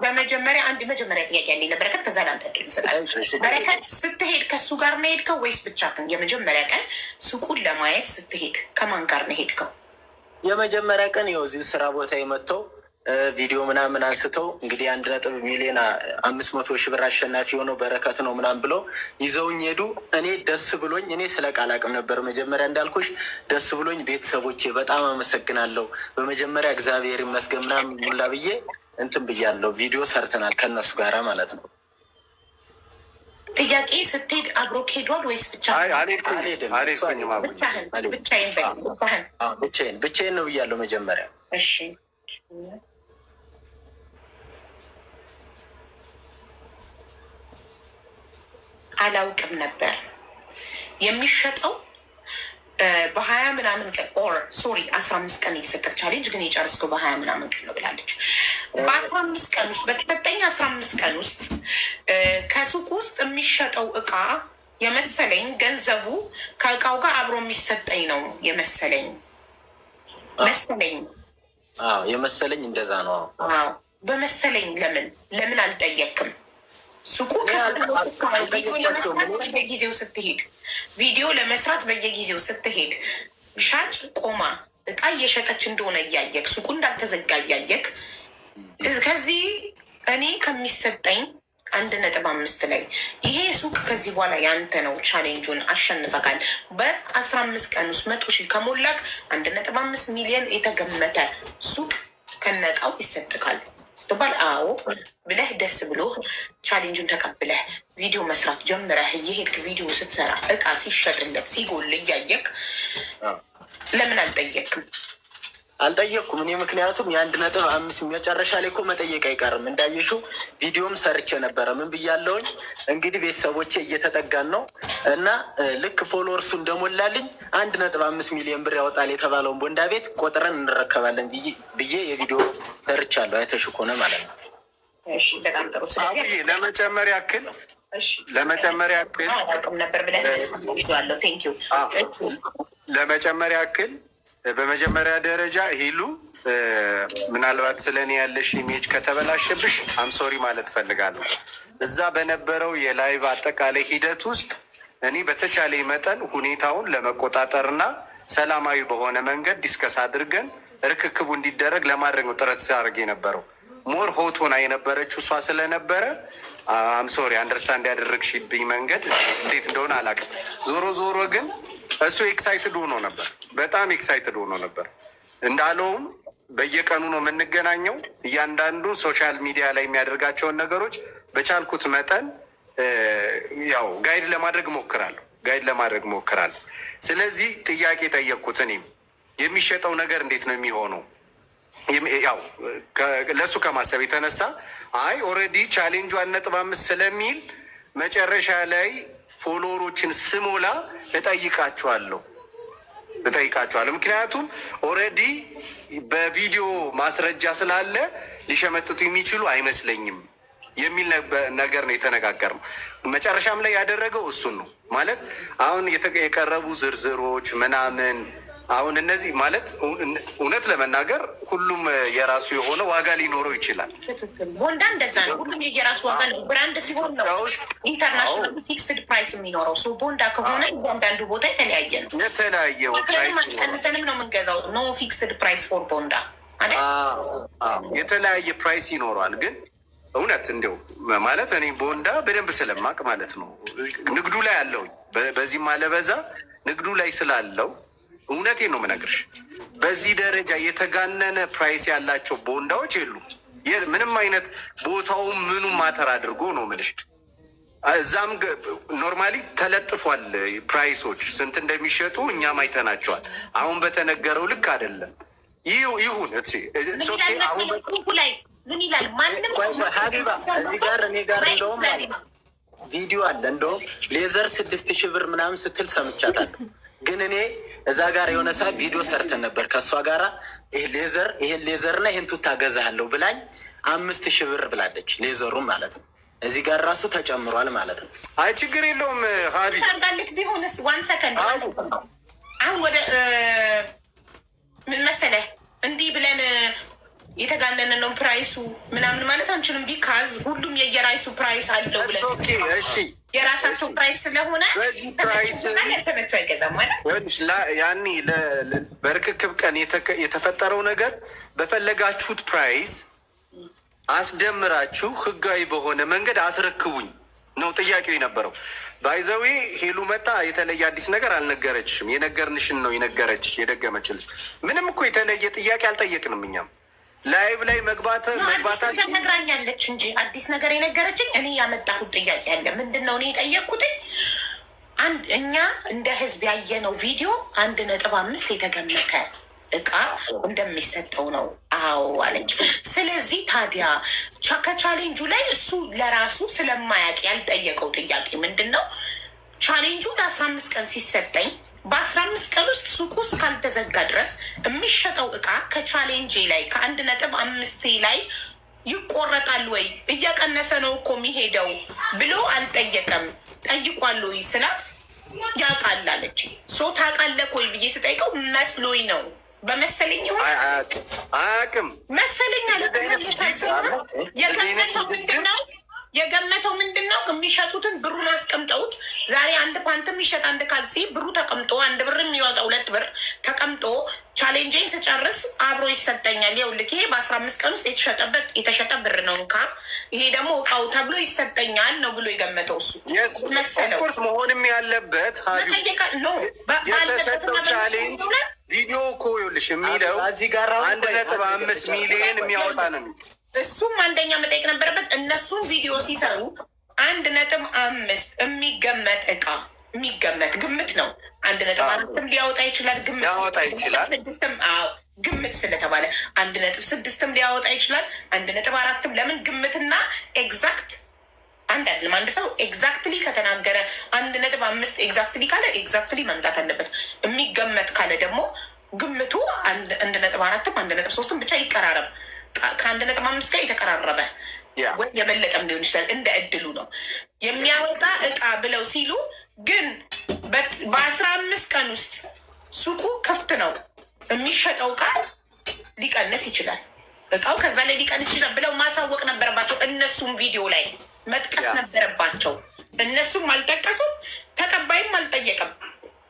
[SPEAKER 2] በመጀመሪያ ጥያቄ ያለኝ ለበረከት፣ ከዛ ለአንተ እድል ይሰጣል። በረከት ስትሄድ ከእሱ ጋር ነው ሄድከው ወይስ ብቻህን? የመጀመሪያ ቀን ሱቁን ለማየት ስትሄድ ከማን ጋር ነው ሄድከው?
[SPEAKER 3] የመጀመሪያ ቀን ይኸው እዚህ ስራ ቦታ የመጥተው ቪዲዮ ምናምን አንስተው እንግዲህ 1.5 ሚሊዮን 500,000 ብር አሸናፊ የሆነው በረከት ነው ምናምን ብሎ ይዘውኝ ሄዱ። እኔ ደስ ብሎኝ፣ እኔ ስለ ቃል አቅም ነበር መጀመሪያ እንዳልኩሽ ደስ ብሎኝ፣ ቤተሰቦቼ በጣም አመሰግናለሁ፣ በመጀመሪያ እግዚአብሔር ይመስገን ምናምን ሙላ ብዬ እንትን ብያለሁ። ቪዲዮ ሰርተናል ከእነሱ ጋራ ማለት ነው።
[SPEAKER 2] ጥያቄ ስትሄድ አብሮ ሄዷል ወይስ ብቻ?
[SPEAKER 3] ብቻዬን ነው ብያለሁ መጀመሪያ።
[SPEAKER 2] እሺ አላውቅም ነበር የሚሸጠው በ20 ምናምን ቀን ኦር ሶሪ 15 ቀን የተሰጠች ቻሌንጅ ግን የጨረስከው በ20 ምናምን ቀን ነው ብላለች። በ15 ቀን ውስጥ በተሰጠኝ 15 ቀን ውስጥ ከሱቅ ውስጥ የሚሸጠው እቃ የመሰለኝ ገንዘቡ ከእቃው ጋር አብሮ የሚሰጠኝ ነው የመሰለኝ
[SPEAKER 3] የመሰለኝ እንደዛ ነው።
[SPEAKER 2] በመሰለኝ ለምን አልጠየቅም? ሱቁ ቪዲዮ ለመስራት በየጊዜው ስትሄድ ሻጭ ቆማ እቃ እየሸጠች እንደሆነ እያየክ ሱቁ እንዳልተዘጋ እያየክ ከዚህ እኔ ከሚሰጠኝ 1.5 ላይ ይሄ ሱቅ ከዚህ በኋላ ያንተ ነው፣ ቻሌንጁን አሸንፈካል፣ በ15 ቀን ውስጥ 100,000 ከሞላክ 1.5 ሚሊዮን የተገመተ ሱቅ ከነቃው ይሰጥካል ስትባል አዎ ብለህ ደስ ብሎ ቻሌንጁን ተቀብለህ ቪዲዮ መስራት ጀምረህ እየሄድክ ቪዲዮ ስትሰራ እቃ ሲሸጥለት ሲጎል እያየክ ለምን አልጠየቅም?
[SPEAKER 3] አልጠየቅኩም እኔ ምክንያቱም የ1.5 መጨረሻ ላይ እኮ መጠየቅ አይቀርም። እንዳየሽው ቪዲዮም ሰርቼ ነበረ። ምን ብያለውኝ እንግዲህ ቤተሰቦቼ እየተጠጋን ነው እና ልክ ፎሎወርሱ እንደሞላልኝ 1.5 ሚሊዮን ብር ያወጣል የተባለውን ቦንዳ ቤት ቆጥረን እንረከባለን ብዬ የቪዲዮ ሰርቻለሁ። አይተሽ ከሆነ ማለት ነው።
[SPEAKER 2] እሺ በጣም ጥሩ። ስለዚህ
[SPEAKER 4] ለመጨመሪያ ያክል በመጀመሪያ ደረጃ ሂሉ ምናልባት ስለ እኔ ያለሽ ኢሜጅ ከተበላሸብሽ አምሶሪ ማለት ፈልጋለሁ። እዛ በነበረው የላይቭ አጠቃላይ ሂደት ውስጥ እኔ በተቻለ መጠን ሁኔታውን ለመቆጣጠርና ሰላማዊ በሆነ መንገድ ዲስከስ አድርገን ርክክቡ እንዲደረግ ለማድረግ ነው ጥረት ሲያደርግ የነበረው። ሞር ሆት ሆና የነበረችው እሷ ስለነበረ አምሶሪ አንደርስታንድ ያደረግሽብኝ መንገድ እንዴት እንደሆነ አላውቅም። ዞሮ ግን እሱ ኤክሳይትድ ሆኖ ነበር፣ በጣም ኤክሳይትድ ሆኖ ነበር። እንዳለውም በየቀኑ ነው የምንገናኘው። እያንዳንዱ ሶሻል ሚዲያ ላይ የሚያደርጋቸውን ነገሮች በቻልኩት መጠን ያው ጋይድ ለማድረግ ሞክራለሁ። ስለዚህ ጥያቄ ጠየቅኩት። እኔም የሚሸጠው ነገር እንዴት ነው የሚሆነው? ያው ለእሱ ከማሰብ የተነሳ አይ ኦልሬዲ ቻሌንጁ 1.5 ስለሚል መጨረሻ ላይ ፎሎወሮችን ስሞላ እጠይቃቸዋለሁ። ምክንያቱም ኦልሬዲ በቪዲዮ ማስረጃ ስላለ ሊሸመጥቱ የሚችሉ አይመስለኝም የሚል ነገር ነው የተነጋገርነው። መጨረሻም ላይ ያደረገው እሱን ነው ማለት አሁን የቀረቡ ዝርዝሮች ምናምን አሁን እነዚህ ማለት እውነት ለመናገር ሁሉም የራሱ የሆነ ዋጋ ሊኖረው ይችላል።
[SPEAKER 2] ቦንዳ እንደዛ ነው። ሁሉም የራሱ ዋጋ ነው። ብራንድ ሲሆን ነው ኢንተርናሽናል ፊክስድ ፕራይስ የሚኖረው። ሶ ቦንዳ ከሆነ እያንዳንዱ ቦታ የተለያየ ነው።
[SPEAKER 3] የተለያየ
[SPEAKER 2] ቀንሰንም ነው የምንገዛው። ኖ ፊክስድ ፕራይስ ፎር ቦንዳ
[SPEAKER 4] የተለያየ ፕራይስ ይኖረዋል። ግን እውነት እንዲያው ማለት እኔ ቦንዳ በደንብ ስለማቅ ማለት ነው ንግዱ ላይ አለውኝ። በዚህም አለበዛ ንግዱ ላይ ስላለው እውነቴን ነው የምነግርሽ። በዚህ ደረጃ የተጋነነ ፕራይስ ያላቸው ቦንዳዎች የሉም። ምንም አይነት ቦታው ምኑ ማተር አድርጎ ነው የምልሽ። እዛም ኖርማሊ ተለጥፏል ፕራይሶች ስንት እንደሚሸጡ እኛም አይተናቸዋል። አሁን በተነገረው ልክ አይደለም። ይሁን
[SPEAKER 2] ላይ ምን ይላል
[SPEAKER 3] ሀቢባ እዚህ ጋር እኔ ጋር እንደውም ቪዲዮ አለ። እንደውም ሌዘር 6000 ብር ምናምን ስትል ሰምቻታለሁ። ግን እኔ እዛ ጋር የሆነ ሰዓት ቪዲዮ ሰርተን ነበር ከእሷ ጋራ ይሄን ሌዘር እና ይሄን ቱታ ገዛለሁ ብላኝ 5000 ብር ብላለች። ሌዘሩም ማለት ነው እዚህ ጋር ራሱ ተጨምሯል ማለት ነው።
[SPEAKER 4] አይ ችግር የለውም ሀቢ
[SPEAKER 2] ታርጋልክ ቢሆንስ ዋን ሰከንድ አሁን ወደ ምን መሰለህ እንዲህ ብለን የተጋነነ ነው ፕራይሱ ምናምን ማለት አንችልም። ቢካዝ ሁሉም የየራሱ ፕራይስ አለው ብለን የራሳቸው ፕራይስ ስለሆነ በዚህ ፕራይስ ተመቸው አይገዛም ማለት
[SPEAKER 4] ያኔ በርክክብ ቀን የተፈጠረው ነገር በፈለጋችሁት ፕራይስ አስደምራችሁ ህጋዊ በሆነ መንገድ አስረክቡኝ ነው ጥያቄው የነበረው። ባይዘዌ ሄሉ መጣ የተለየ አዲስ ነገር አልነገረችሽም። የነገርንሽን ነው የነገረችሽ የደገመችልሽ። ምንም እኮ የተለየ ጥያቄ አልጠየቅንም። እኛም ላይቭ ላይ መግባታችን
[SPEAKER 2] ነግራኛለች እንጂ አዲስ ነገር የነገረችኝ እኔ ያመጣሁት ጥያቄ አለ። ምንድን ነው እኔ የጠየቅኩትኝ? እኛ እንደ ህዝብ ያየነው ቪዲዮ 1.5 የተገመተ እቃ እንደሚሰጠው ነው። አዎ አለች። ስለዚህ ታዲያ ከቻሌንጁ ላይ እሱ ለራሱ ስለማያውቅ ያልጠየቀው ጥያቄ ምንድን ነው? ቻሌንጁ ለ15 ቀን ሲሰጠኝ በ15 ቀን ውስጥ ሱቁ እስካልተዘጋ ድረስ የሚሸጠው እቃ ከቻሌንጅ ላይ ከ1.5 ላይ ይቆረጣል ወይ? እየቀነሰ ነው እኮ የሚሄደው ብሎ አልጠየቀም። ጠይቋል ወይ ስላት ያውቃል አለች። ሶ ታውቃለህ ወይ ብዬ ስጠይቀው መስሎኝ ነው በመሰለኝ ይሆን
[SPEAKER 4] አያውቅም መሰለኝ አለ።
[SPEAKER 2] የገመተው ምንድን ነው? የሚሸጡትን ብሩን አስቀምጠውት ዛሬ አንድ ፓንት የሚሸጥ አንድ ካልሲ ብሩ ተቀምጦ 1 ብር የሚወጣ 2 ብር ተቀምጦ ቻሌንጅን ስጨርስ አብሮ ይሰጠኛል። ይኸውልህ ይሄ በ15 ቀን ውስጥ የተሸጠ ብር ነው እንካ፣ ይሄ ደግሞ እቃው ተብሎ ይሰጠኛል ነው ብሎ የገመተው እሱ መሰለው።
[SPEAKER 4] ኦፍኮርስ መሆንም ያለበት የተሰጠው ቻሌንጅ ቪዲዮ እኮ ይኸውልሽ የሚለው 1.5 ሚሊዮን የሚያወጣ ነው።
[SPEAKER 2] እሱም አንደኛ መጠየቅ ነበረበት። እነሱም ቪዲዮ ሲሰሩ 1.5 የሚገመት እቃ የሚገመት ግምት ነው። 1.4 ሊያወጣ ይችላል። ግምት ስለተባለ 1.6 ሊያወጣ ይችላል። 1.4 ለምን ግምትና ኤግዛክት አንድ አይደለም። አንድ ሰው ኤግዛክትሊ ከተናገረ 1.5 ኤግዛክትሊ ካለ ኤግዛክትሊ መምጣት አለበት። የሚገመት ካለ ደግሞ ግምቱ 1.4 1.3 ብቻ ይቀራረብ። ከ1.5 ጋር የተቀራረበ ወይ የበለጠም ሊሆን ይችላል። እንደ እድሉ ነው የሚያወጣ እቃ ብለው ሲሉ ግን በ15 ቀን ውስጥ ሱቁ ክፍት ነው። የሚሸጠው እቃ ሊቀንስ ይችላል። እቃው ከዛ ላይ ሊቀንስ ይችላል ብለው ማሳወቅ ነበረባቸው። እነሱም ቪዲዮ ላይ መጥቀስ ነበረባቸው። እነሱም አልጠቀሱም። ተቀባይም አልጠየቀም።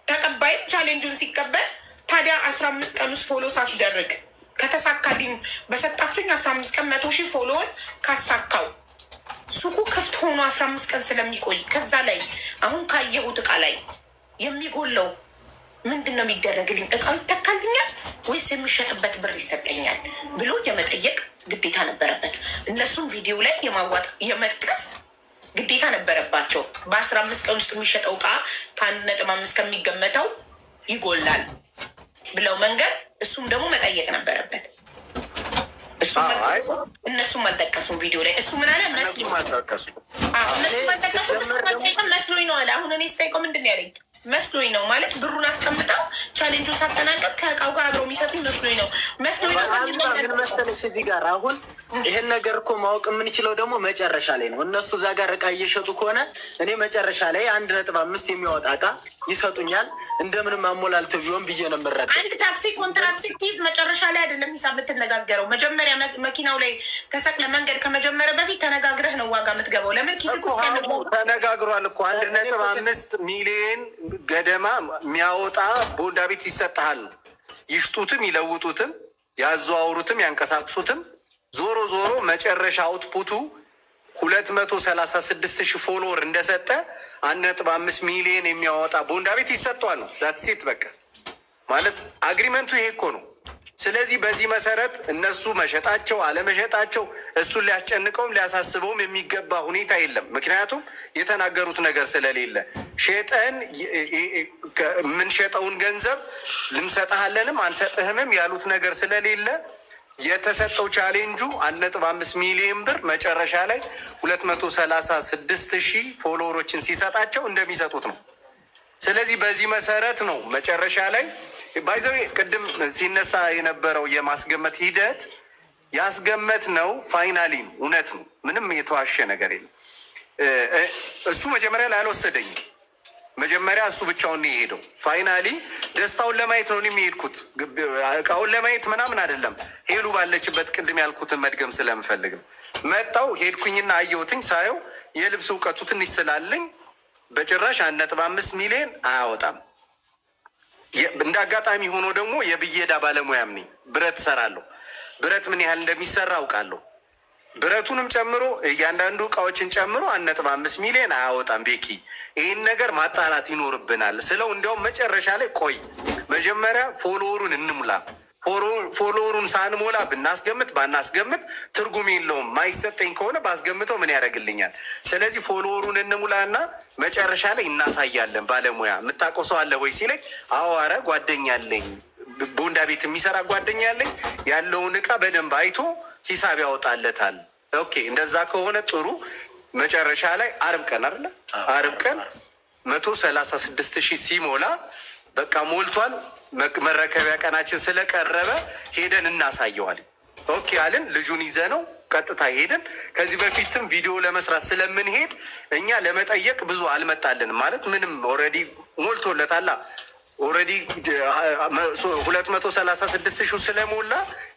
[SPEAKER 2] ተቀባይም ቻሌንጁን ሲቀበል ታዲያ 15 ቀን ውስጥ ፎሎ ሳስደርግ ከተሳካልኝ በሰጣችሁኝ 15 ቀን 100,000 ፎሎውን ካሳካው ሱቁ ክፍት ሆኖ 15 ቀን ስለሚቆይ ከዛ ላይ አሁን ካየሁት እቃ ላይ የሚጎለው ምንድን ነው የሚደረግልኝ? እቃው ይተካልኛል ወይስ የሚሸጥበት ብር ይሰጠኛል ብሎ የመጠየቅ ግዴታ ነበረበት። እነሱም ቪዲዮ ላይ የመጥቀስ ግዴታ ነበረባቸው። በ15 ቀን ውስጥ የሚሸጠው እቃ ከ1.5 ከሚገመተው ይጎላል ብለው መንገድ እሱም ደግሞ መጠየቅ ነበረበት። እነሱም አልጠቀሱም ቪዲዮ ላይ። እሱ ምን አለ መስሎኝ ነው አለ። አሁን እኔ ስጠይቀው ምንድን ነው ያለኝ? መስሎኝ ነው ማለት ብሩን አስቀምጠው ቻሌንጁን ሳጠናቀቅ ከእቃው ጋር አብረው የሚሰጡኝ መስሎኝ ነው
[SPEAKER 3] ምን መሰለሽ እዚህ ጋር አሁን ይህን ነገር እኮ ማወቅ የምንችለው ደግሞ መጨረሻ ላይ ነው። እነሱ እዛ ጋር እቃ እየሸጡ ከሆነ እኔ መጨረሻ ላይ 1.5 የሚያወጣ እቃ ይሰጡኛል እንደምንም አሞላልት ቢሆን ብዬ ነው የምረዳ።
[SPEAKER 2] አንድ ታክሲ ኮንትራት ስትይዝ መጨረሻ ላይ አይደለም ሂሳብ የምትነጋገረው። መጀመሪያ መኪናው ላይ ተሰቅለ መንገድ ከመጀመሪያ በፊት ተነጋግረህ ነው ዋጋ የምትገባው። ለምን ኪስ
[SPEAKER 4] ተነጋግሯል እኮ 1.5 ሚሊዮን ገደማ የሚያወጣ ቦንዳ ቤት ይሰጥሃል። ይሽጡትም ይለውጡትም ያዘዋውሩትም ያንቀሳቅሱትም ዞሮ ዞሮ መጨረሻ አውትፑቱ 236,000 ፎሎወር እንደሰጠ 1.5 ሚሊዮን የሚያወጣ ቦንዳ ቤት ይሰጠዋል ነው ዛትሴት። በቃ ማለት አግሪመንቱ ይሄ እኮ ነው። ስለዚህ በዚህ መሰረት እነሱ መሸጣቸው አለመሸጣቸው እሱን ሊያስጨንቀውም ሊያሳስበውም የሚገባ ሁኔታ የለም። ምክንያቱም የተናገሩት ነገር ስለሌለ ሸጠን የምንሸጠውን ገንዘብ ልንሰጥሃለንም አንሰጥህምም ያሉት ነገር ስለሌለ የተሰጠው ቻሌንጁ 1.5 ሚሊዮን ብር መጨረሻ ላይ 236,000 ፎሎወሮችን ሲሰጣቸው እንደሚሰጡት ነው። ስለዚህ በዚህ መሰረት ነው መጨረሻ ላይ ባይዘው ቅድም ሲነሳ የነበረው የማስገመት ሂደት ያስገመት ነው። ፋይናሊ እውነት ነው። ምንም የተዋሸ ነገር የለም። እሱ መጀመሪያ ላይ አልወሰደኝም። መጀመሪያ እሱ ብቻውን ነው የሄደው። ፋይናሊ ደስታውን ለማየት ነው የሚሄድኩት፣ እቃውን ለማየት ምናምን አይደለም። ሄሉ ባለችበት ቅድም ያልኩትን መድገም ስለምፈልግ ነው። መጣው ሄድኩኝና አየሁትኝ። ሳየው የልብስ እውቀቱ ትንሽ ስላለኝ በጭራሽ 1.5 ሚሊዮን አያወጣም። እንደ አጋጣሚ ሆኖ ደግሞ የብየዳ ባለሙያም ነኝ። ብረት እሰራለሁ። ብረት ምን ያህል እንደሚሰራ አውቃለሁ። ብረቱንም ጨምሮ እያንዳንዱ እቃዎችን ጨምሮ 1.5 ሚሊዮን አያወጣም። ቤኪ ይህን ነገር ማጣራት ይኖርብናል ስለው እንዲያውም መጨረሻ ላይ ቆይ መጀመሪያ ፎሎወሩን እንሙላ፣ ፎሎወሩን ሳንሞላ ብናስገምት ባናስገምት ትርጉም የለውም። ማይሰጠኝ ከሆነ ባስገምተው ምን ያደርግልኛል? ስለዚህ ፎሎወሩን እንሙላና መጨረሻ ላይ እናሳያለን። ባለሙያ የምታውቀው ሰው አለ ወይ ሲለኝ፣ አዎ ኧረ ጓደኛ አለኝ፣ ቦንዳ ቤት የሚሰራ ጓደኛ አለኝ፣ ያለውን እቃ በደንብ አይቶ ሂሳብ ያወጣለታል። ኦኬ እንደዛ ከሆነ ጥሩ። መጨረሻ ላይ አርብ ቀን አይደለ? አርብ ቀን 136,000 ሲሞላ በቃ ሞልቷል። መረከቢያ ቀናችን ስለቀረበ ሄደን እናሳየዋል። ኦኬ አልን። ልጁን ይዘነው ቀጥታ ሄደን ከዚህ በፊትም ቪዲዮ ለመስራት ስለምንሄድ እኛ ለመጠየቅ ብዙ አልመጣልንም። ማለት ምንም ኦልሬዲ ሞልቶለታል። ኦልሬዲ 236,000 ስለሞላ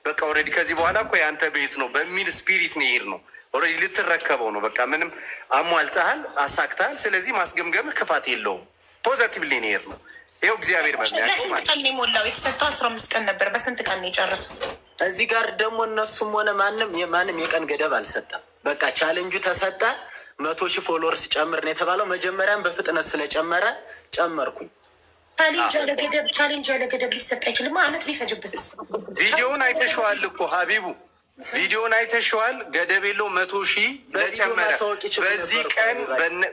[SPEAKER 4] በቃ ኦልሬዲ ከዚህ በኋላ እኮ የአንተ ቤት ነው በሚል ስፒሪት ነው ይሄድ ነው። ኦልሬዲ ልትረከበው ነው። በቃ ምንም አሟልተሃል፣ አሳክተሃል። ስለዚህ ማስገምገምህ ክፋት የለውም። ፖዘቲቭሊ ነው ይሄድ ነው። ይኸው እግዚአብሔር በሚያውቀው
[SPEAKER 2] በስንት ቀን የሞላው? የተሰጠው 15 ቀን ነበር። በስንት ቀን ነው የጨረሰው?
[SPEAKER 3] እዚህ ጋር ደግሞ እነሱም ሆነ ማንም የቀን ገደብ አልሰጠም። በቃ ቻሌንጁ ተሰጠ። 100,000 ፎሎወርስ ጨምር ነው የተባለው። መጀመሪያም በፍጥነት ስለጨመረ ጨመርኩኝ።
[SPEAKER 2] ቻሌንጅ ያለ ገደብ ሊሰጥ አይችልም። አመት ቢፈጅብህ።
[SPEAKER 4] ቪዲዮውን አይተሸዋል እኮ ሀቢቡ፣ ቪዲዮውን አይተሸዋል። ገደብ የለው 100,000 ለጨመረ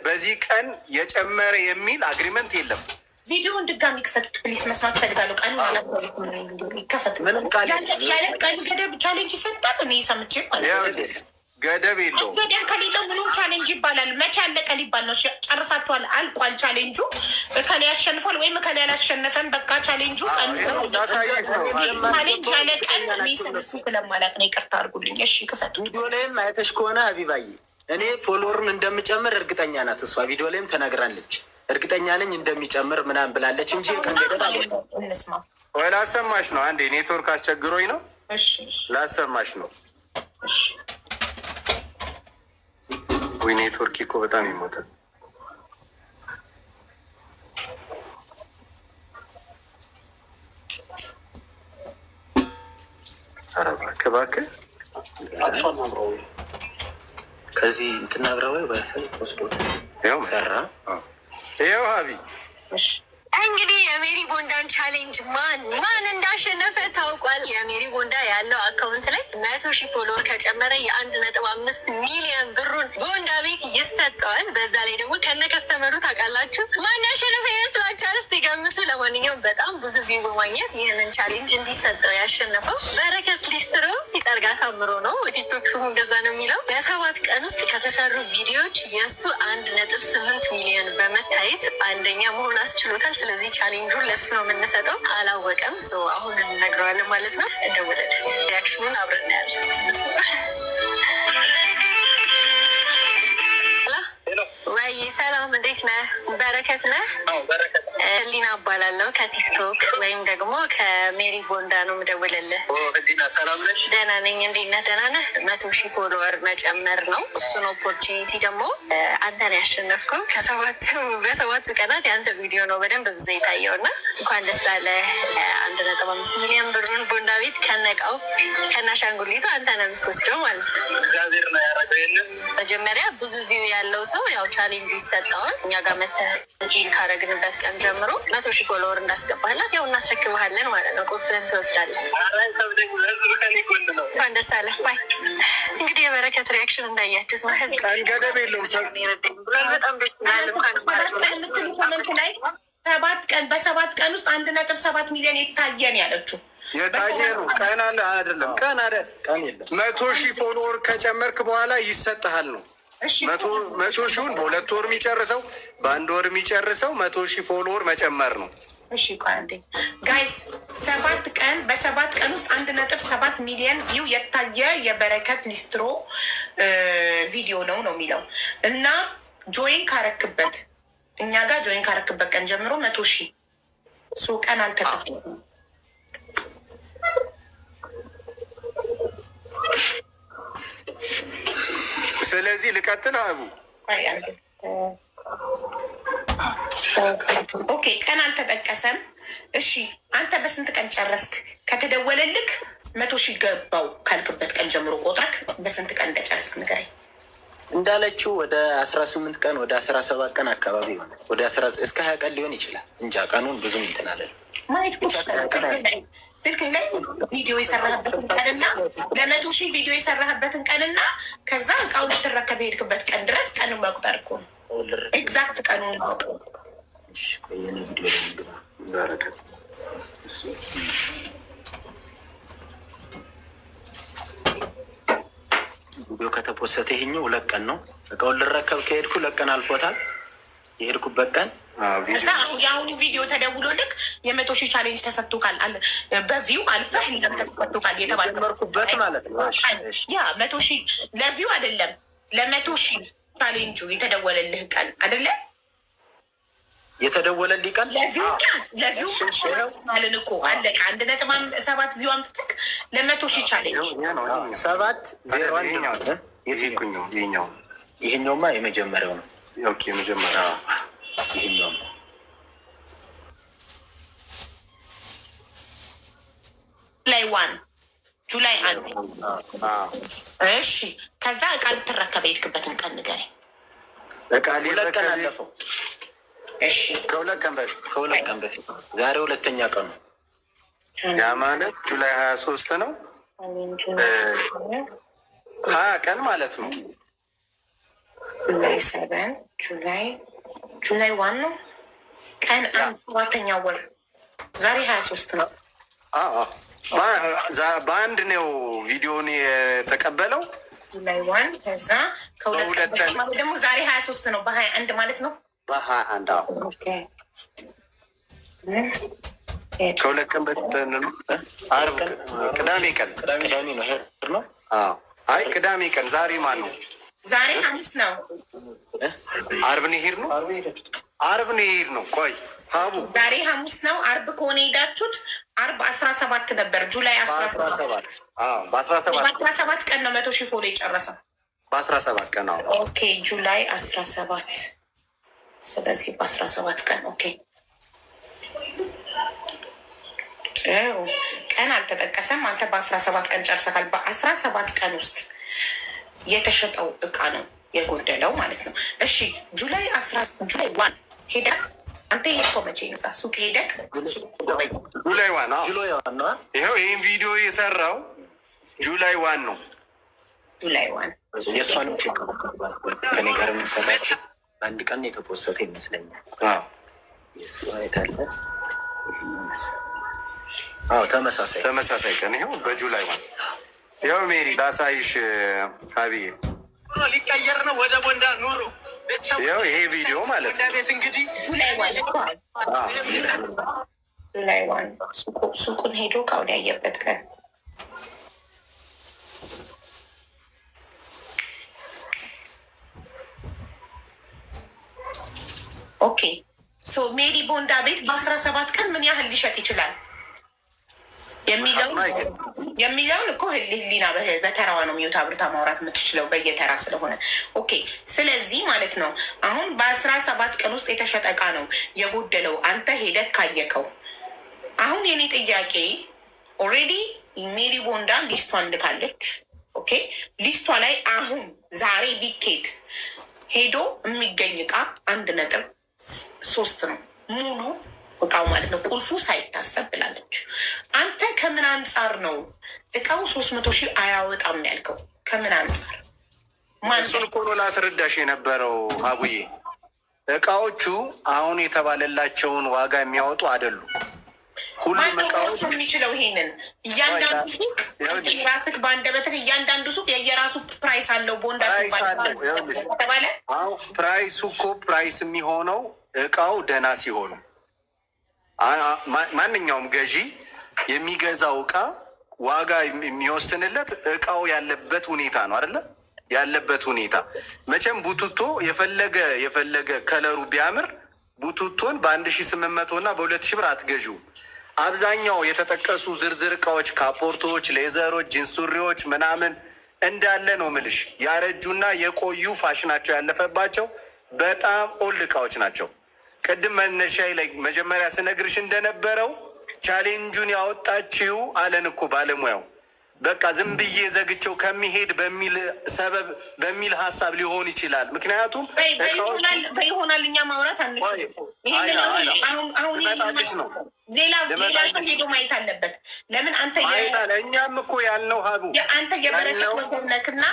[SPEAKER 4] በዚህ ቀን የጨመረ የሚል አግሪመንት የለም።
[SPEAKER 2] ቪዲዮውን ድጋሚ ክፈቱት ፕሊስ፣ መስማት ፈልጋለሁ። ቀኑ ይከፈት። ያለ ቀን ገደብ ቻሌንጅ ይሰጣል። እኔ ሰምቼ ማለት
[SPEAKER 4] ገደብ የለው።
[SPEAKER 2] ገደብ ከሌለው ምንም ቻሌንጅ ይባላል። መቼ ያለቀ ሊባል ነው? ጨርሳችኋል፣ አልቋል ቻሌንጁ። እከሌ ያሸንፏል ወይም እከሌ ያላሸነፈን በቃ ቻሌንጁ ቀኑ ቻሌንጅ ያለ ቀን እኔ ሰምቼ ስለማላቅ ነው። ይቅርታ አድርጉልኝ። እሺ ክፈቱ።
[SPEAKER 3] ቪዲዮ ላይም አይተሽ ከሆነ ሀቢባዬ እኔ ፎሎወሩን እንደምጨምር እርግጠኛ ናት እሷ። ቪዲዮ ላይም ተናግራለች። እርግጠኛ ነኝ እንደሚጨምር ምናምን ብላለች እንጂ የቀን ገደብ
[SPEAKER 2] እንስማ
[SPEAKER 4] ወይ ላሰማሽ ነው። አንዴ ኔትወርክ አስቸግሮኝ ነው።
[SPEAKER 2] እሺ
[SPEAKER 4] ላሰማሽ ነው።
[SPEAKER 2] እሺ
[SPEAKER 4] ወይ ኔትወርክ እኮ በጣም ይሞታል። ኧረ እባክህ እባክህ
[SPEAKER 3] ከዚህ እንትና ብረው ባይፋይ ሆስፖት ሰራ።
[SPEAKER 4] ይኸው ሀቢ
[SPEAKER 1] እንግዲህ የሜሪ ቦንዳን ቻሌንጅ ማን እንዳሸነፈ ታውቋል። የሜሪ ቦንዳ ያለው አካውንት ላይ 100,000 ፎሎወር ከጨመረ የ1.5 ሚሊዮን ብሩን ቦንዳ ቤት ይሰጠዋል። በዛ ላይ ደግሞ ከነ ከስተመሩ ታውቃላችሁ ማን ያሸነፈ ይመስላችኋል? እስቲ ገምቱ። ለማንኛውም በጣም ብዙ ቪው በማግኘት ይህንን ቻሌንጅ እንዲሰጠው ያሸነፈው በረከት ሊስትሮ ሲጠርግ አሳምሮ ነው። ቲክቶክ ስሙ እንደዛ ነው የሚለው። በ7 ቀን ውስጥ ከተሰሩ ቪዲዮዎች የእሱ 1.8 ሚሊዮን በመታየት አንደኛ መሆን አስችሎታል። ስለዚህ ቻሌንጁን ለሱ ነው የምንሰጠው። አላወቀም። አሁን እንነግረዋለን ማለት ነው። እንደወለደ ሪያክሽኑን አብረን ያልሻት ወይ ሰላም፣ እንዴት ነህ? በረከት ነህ? ህሊና እባላለሁ ከቲክቶክ ወይም ደግሞ ከሜሪ ቦንዳ ነው የምደውልልህ። ደህና ነኝ። እንዴት ነህ? ደህና ነህ? 100,000 ፎሎወር መጨመር ነው። እሱን ኦፖርቹኒቲ ደግሞ አንተን ያሸነፍከው በሰባቱ ቀናት የአንተ ቪዲዮ ነው በደንብ ብዙ የታየው እና እንኳን ደስ አለህ። 1.5 ሚሊዮን ብሩን ቦንዳ ቤት ከነቃው ከናሻንጉሊቱ አንተ ነው የምትወስደው ማለት ነው። መጀመሪያ ብዙ ቪው ያለው ሰው ያው ቻሌንጁ የሚሰጠውን እኛ ጋር መተህ ካረግንበት ቀን ጀምሮ 100,000 ፎሎወር እንዳስገባህላት ያው እናስረክብሃለን ማለት ነው። ቁርሱን ትወስዳለህ። እንኳን ደስ አለህ። ባይ እንግዲህ የበረከት ሪያክሽን እንዳያችሁት ነው። ህዝብ
[SPEAKER 4] ቀን ገደብ የለውም።
[SPEAKER 1] በጣም ደስ ይላል።
[SPEAKER 2] የምትሉ ኮመንት ላይ 7 ቀን ውስጥ 1.7 ሚሊዮን የታየን ያለችው
[SPEAKER 4] የታየ ነው። ቀን አለ አይደለም? ቀን አለ። 100,000 ፎሎወር ከጨመርክ በኋላ ይሰጥሃል ነው። 100,000ውን በ2 ወር የሚጨርሰው በ1 ወር የሚጨርሰው 100,000 ፎሎወር መጨመር ነው።
[SPEAKER 2] እሺ ቆይ አንዴ ጋይስ፣ በ7 ቀን ውስጥ 1.7 ሚሊዮን ቪው የታየ የበረከት ሊስትሮ ቪዲዮ ነው የሚለው እና ጆይን ካረክበት እኛ ጋር ጆይን ካረክበት ቀን ጀምሮ 100,000 ቀን አልተጠቀም።
[SPEAKER 4] ስለዚህ ልቀጥል አቡ።
[SPEAKER 2] ኦኬ ቀን አልተጠቀሰም። እሺ አንተ በስንት ቀን ጨረስክ? ከተደወለልክ 100,000 ገባው ካልክበት ቀን ጀምሮ ቆጥረክ በስንት ቀን እንደጨረስክ ንገረኝ።
[SPEAKER 3] እንዳለችው ወደ 18 ቀን ወደ 17 ቀን አካባቢ ሆነ። ወደ 10 እስከ 20 ቀን ሊሆን ይችላል እንጃ። ቀኑን ብዙም እንትን አለ
[SPEAKER 2] ማየት ስልክህ ላይ ቪዲዮ የሰራህበትን ቀንና ለ100,000 ቪዲዮ የሰራህበትን ቀንና ከዛ እቃው ልትረከብ የሄድክበት ቀን ድረስ ቀኑን መቁጠር እኮ ነው። ኤግዛክት ቀኑን ማወቅ
[SPEAKER 4] በረከት
[SPEAKER 3] ቪዲዮ ከተፖሰተ ይሄኛው 2 ቀን ነው። እቃውን ልረከብ ከሄድኩ 2 ቀን አልፎታል። የሄድኩበት ቀን
[SPEAKER 2] እዛ የአሁኑ ቪዲዮ ተደውሎልክ 100,000 ቻሌንጅ ተሰጥቶካል። በቪው አልፈህ ተሰጥቶካል የተባለመርኩበት ማለት ነው። ያ 100,000 ለቪው አይደለም ለ100,000 ቻሌንጁ የተደወለልህ ቀን አይደለ?
[SPEAKER 3] የተደወለልህ ቀን
[SPEAKER 2] ለቪው ማለት እኮ አለቀ። 1.7 ቪው አምጥተክ ለ100,000 ቻሌንጅ
[SPEAKER 3] 701 ይሄኛውማ የመጀመሪያው ነው። ኦኬ መጀመሪያ ይሄኛው
[SPEAKER 2] ጁላይ 1 እሺ። ከዛ እቃ ልትረከበ የሄድክበትን ቀን ንገረኝ።
[SPEAKER 3] እቃ ሊረከብ አለፈው። እሺ ከ2 ቀን በፊት ዛሬ 2ኛ ቀኑ
[SPEAKER 4] ያ ማለት ጁላይ 23 ነው። 20 ቀን ማለት ነው።
[SPEAKER 2] ጁላይ 7 ጁላይ 1 ነው ቀን 4ኛ ወር ዛሬ 23 ነው።
[SPEAKER 4] በአንድ ነው ቪዲዮን የተቀበለው
[SPEAKER 2] ጁላይ 1 ከዛ ከ2 ቀን ማለት ደግሞ ዛሬ 23 ነው። በ21 ማለት ነው።
[SPEAKER 4] በ21 ከ2 ቀን በፊት ቅዳሜ ነው። አይ ቅዳሜ ቀን ዛሬ ማን ነው?
[SPEAKER 2] ዛሬ ሐሙስ ነው።
[SPEAKER 4] አርብ ነው ሄድ ነው። ቆይ ሀቡ
[SPEAKER 2] ዛሬ ሐሙስ ነው። አርብ ከሆነ ሄዳችሁት አርብ 17 ነበር። ጁላይ 17 በ17 ቀን ነው 100,000 ፎሎ የጨረሰው።
[SPEAKER 4] በ17 ቀን
[SPEAKER 2] ኦኬ ጁላይ 17 ስለዚህ በ17 ቀን ኦኬ። ቀን አልተጠቀሰም። አንተ በ17 ቀን ጨርሰካል። በ17 ቀን ውስጥ የተሸጠው እቃ ነው የጎደለው ማለት ነው። እሺ ጁላይ 1 ሄዳ አንተ ሄድከው መቼ ነው? ሱቅ ሄደክ
[SPEAKER 4] ጁላይ 1 ይኸው ይህን ቪዲዮ የሰራው ጁላይ 1 ነው።
[SPEAKER 2] ጁላይ 1
[SPEAKER 3] የእሷን ከኔ ጋር የሚሰራቸው አንድ ቀን የተፖሰተ ይመስለኛል። የእሱ አይታለ ተመሳሳይ
[SPEAKER 4] ቀን ይኸው በጁላይ 1 ይኸው ሜሪ ላሳይሽ ሀቢዬ
[SPEAKER 5] ሊቀየር ነው ወደ ቦንዳ ኑሮ
[SPEAKER 4] ይኸው ይሄ ቪዲዮ ማለት ነው።
[SPEAKER 5] ቤት እንግዲህ
[SPEAKER 2] ጁላይ 1 ሱቁን ሄዶ እቃውን ያየበት ቀን ኦኬ። ሶ ሜሪ ቦንዳ ቤት በ17 ቀን ምን ያህል ሊሸጥ ይችላል የሚለውን እኮ ህሊና በተራዋ ነው ሚዩት አብርታ ማውራት የምትችለው በየተራ ስለሆነ ኦኬ። ስለዚህ ማለት ነው አሁን በ17 ቀን ውስጥ የተሸጠ እቃ ነው የጎደለው። አንተ ሄደህ ካየከው አሁን የኔ ጥያቄ ኦልሬዲ ሜሪ ቦንዳ ሊስቷን ልካለች። ኦኬ ሊስቷ ላይ አሁን ዛሬ ቢኬድ ሄዶ የሚገኝ እቃ 1.3 ነው ሙሉ እቃው ማለት ነው፣ ቁልፉ ሳይታሰብ ብላለች። አንተ ከምን አንጻር ነው እቃው 300,000 አያወጣም ያልከው? ከምን አንጻር?
[SPEAKER 4] እሱን እኮ ነው ላስረዳሽ የነበረው አቡዬ። እቃዎቹ አሁን የተባለላቸውን ዋጋ የሚያወጡ አይደሉም። ሁሉም እቃዎች
[SPEAKER 2] የሚችለው ይሄንን እያንዳንዱ ሱቅ ራትክ በአንደበትህ እያንዳንዱ ሱቅ የየራሱ ፕራይስ አለው። ቦንዳ ተባለ
[SPEAKER 4] ፕራይሱ እኮ ፕራይስ የሚሆነው እቃው ደህና ሲሆኑ፣ ማንኛውም ገዢ የሚገዛው እቃ ዋጋ የሚወስንለት እቃው ያለበት ሁኔታ ነው አይደለ? ያለበት ሁኔታ መቼም ቡቱቶ የፈለገ ከለሩ ቢያምር ቡቱቶን በ1,800 እና በ2,000 ብር አትገዢው። አብዛኛው የተጠቀሱ ዝርዝር እቃዎች ካፖርቶች፣ ሌዘሮች፣ ጂንስ ሱሪዎች ምናምን እንዳለ ነው ምልሽ። ያረጁና የቆዩ ፋሽናቸው ያለፈባቸው በጣም ኦልድ እቃዎች ናቸው። ቅድም መነሻዬ ላይ መጀመሪያ ስነግርሽ እንደነበረው ቻሌንጁን ያወጣችው አለን እኮ ባለሙያው። በቃ ዝም ብዬ ዘግቸው ከሚሄድ በሚል ሰበብ በሚል ሀሳብ ሊሆን ይችላል። ምክንያቱም
[SPEAKER 2] በይሆናል እኛ ማውራት ይመጣልሽ ነው። ሌላ ሰው ሄዶ ማየት አለበት። ለምን አንተ
[SPEAKER 4] እኛም እኮ ያልነው ሀቡ
[SPEAKER 2] አንተ የበረከት ወገነክና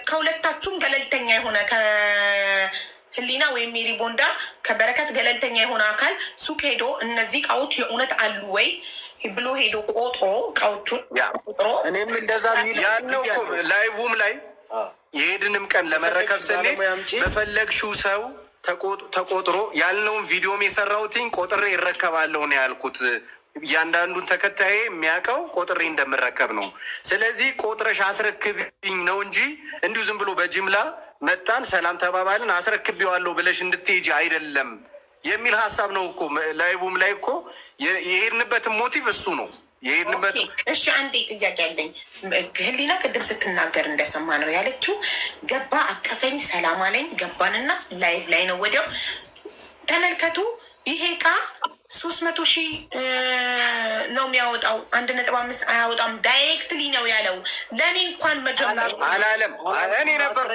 [SPEAKER 2] ከሁለታችሁም ገለልተኛ የሆነ ከህሊና ወይም ሜሪ ቦንዳ ከበረከት ገለልተኛ የሆነ አካል ሱቅ ሄዶ እነዚህ እቃዎች የእውነት አሉ ወይ ብሎ ሄዶ ቆጥሮ እቃዎቹን ቆጥሮ
[SPEAKER 3] እኔም እንደዛ ሚል
[SPEAKER 4] ያለው ላይቡም ላይ የሄድንም ቀን ለመረከብ ስንል በፈለግሽው ሰው ተቆጥሮ ያልነውን ቪዲዮም የሰራሁትኝ ቆጥሬ ይረከባለሁ ነው ያልኩት። እያንዳንዱን ተከታዬ የሚያውቀው ቆጥሬ እንደምረከብ ነው። ስለዚህ ቆጥረሽ አስረክብኝ ነው እንጂ እንዲሁ ዝም ብሎ በጅምላ መጣን ሰላም ተባባልን አስረክቤዋለሁ ብለሽ እንድትሄጂ አይደለም የሚል ሀሳብ ነው እኮ። ላይቡም ላይ እኮ የሄድንበትን ሞቲቭ እሱ ነው የሄድንበት።
[SPEAKER 2] እሺ አንዴ ጥያቄ አለኝ። ህሊና ቅድም ስትናገር እንደሰማ ነው ያለችው። ገባ አቀፈኝ፣ ሰላም አለኝ፣ ገባንና ላይቭ ላይ ነው ወዲያው። ተመልከቱ፣ ይሄ እቃ 300,000 ነው የሚያወጣው፣ 1.5 አያወጣም። ዳይሬክትሊ ነው ያለው። ለእኔ እንኳን መጀመር
[SPEAKER 4] አላለም። እኔ ነበር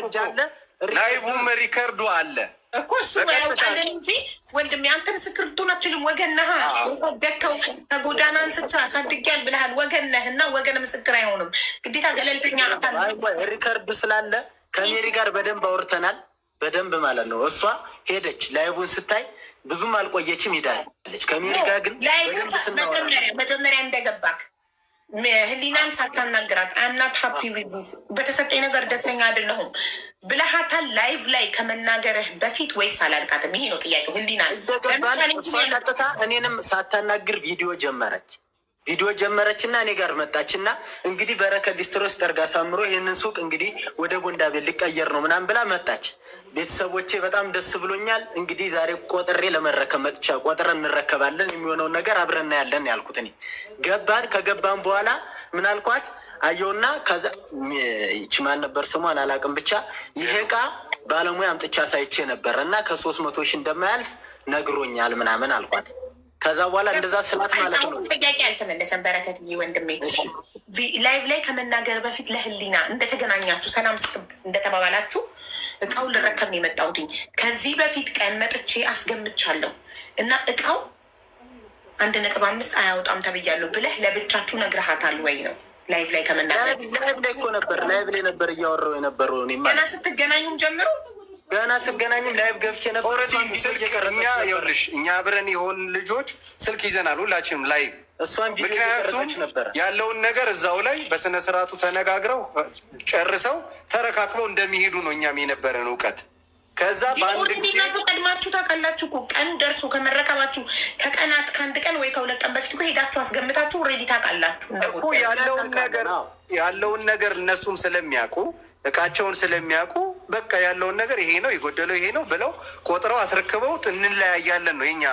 [SPEAKER 4] ላይቡም ሪከርዱ አለ
[SPEAKER 2] እኮ እሱ ያውጣለን እንጂ ወንድሜ አንተ ምስክር ልትሆን አትችልም። ወገን ነህ፣ የፈደከው ከጎዳና አንስቻ አሳድጊያል ብለሃል። ወገን ነህ እና ወገን ምስክር አይሆንም። ግዴታ ገለልተኛ አካል
[SPEAKER 3] ሪከርዱ ስላለ ከሜሪ ጋር በደንብ አውርተናል። በደንብ ማለት ነው። እሷ ሄደች ላይቡን ስታይ ብዙም አልቆየችም ሄዳለች። ከሜሪ ጋር ግን
[SPEAKER 2] መጀመሪያ እንደገባክ ህሊናን ሳታናገራት አምናት ሀፒ ዊዝ በተሰጠኝ ነገር ደስተኛ አይደለሁም ብለሃታል ላይቭ ላይ ከመናገርህ በፊት ወይስ አላልካትም? ይሄ ነው ጥያቄው። ህሊና
[SPEAKER 3] ቀጥታ እኔንም ሳታናግር ቪዲዮ ጀመረች እና እኔ ጋር መጣች እና እንግዲህ በረከት ሊስትሮስ ጠርጋ ሳምሮ ይህንን ሱቅ እንግዲህ ወደ ቦንዳ ቤት ሊቀየር ነው ምናምን ብላ መጣች። ቤተሰቦቼ በጣም ደስ ብሎኛል። እንግዲህ ዛሬ ቆጥሬ ለመረከብ መጥቻ ቆጥረን እንረከባለን፣ የሚሆነውን ነገር አብረና ያለን ያልኩት እኔ ገባን። ከገባን በኋላ ምን አልኳት አየውና ከዛ ይችማል ነበር ስሟን አላውቅም፣ ብቻ ይሄ እቃ ባለሙያ አምጥቻ ሳይቼ ነበር እና ከ300,000 እንደማያልፍ ነግሮኛል ምናምን አልኳት። ከዛ በኋላ እንደዛ ስላት ማለት ነው።
[SPEAKER 2] ጥያቄ አልተመለሰም። በረከት ወንድሜ ላይቭ ላይ ከመናገር በፊት ለህሊና እንደተገናኛችሁ ሰላም እንደተባባላችሁ እቃውን ልረከብ ነው የመጣሁትኝ። ከዚህ በፊት ቀን መጥቼ አስገምቻለሁ እና እቃው 1.5 አያወጣም ተብያለሁ ብለህ ለብቻችሁ ነግረሃታል ወይ ነው? ላይቭ ላይ ከመናገር
[SPEAKER 3] ላይቭ ላይ ነበር እያወራሁ የነበረው
[SPEAKER 2] ገና ስትገናኙም ጀምሮ
[SPEAKER 3] ገና ስገናኝም ላይቭ ገብቼ ነበር።
[SPEAKER 4] እኛ አብረን የሆን ልጆች ስልክ ይዘናል ሁላችንም ላይቭ። ምክንያቱም ያለውን ነገር እዛው ላይ በስነ ስርዓቱ ተነጋግረው ጨርሰው ተረካክበው እንደሚሄዱ ነው እኛም የነበረን እውቀት። ከዛ በአንድ ጊዜ
[SPEAKER 2] ቀድማችሁ ታውቃላችሁ እኮ ቀኑ ደርሶ ከመረከባችሁ ከቀናት ከአንድ ቀን ወይ ከሁለት ቀን በፊት ሄዳችሁ አስገምታችሁ ኦልሬዲ ታውቃላችሁ
[SPEAKER 4] ያለውን ነገር እነሱም ስለሚያውቁ እቃቸውን ስለሚያውቁ በቃ ያለውን ነገር ይሄ ነው የጎደለው ይሄ ነው ብለው ቆጥረው አስረክበውት እንለያያለን ነው የኛ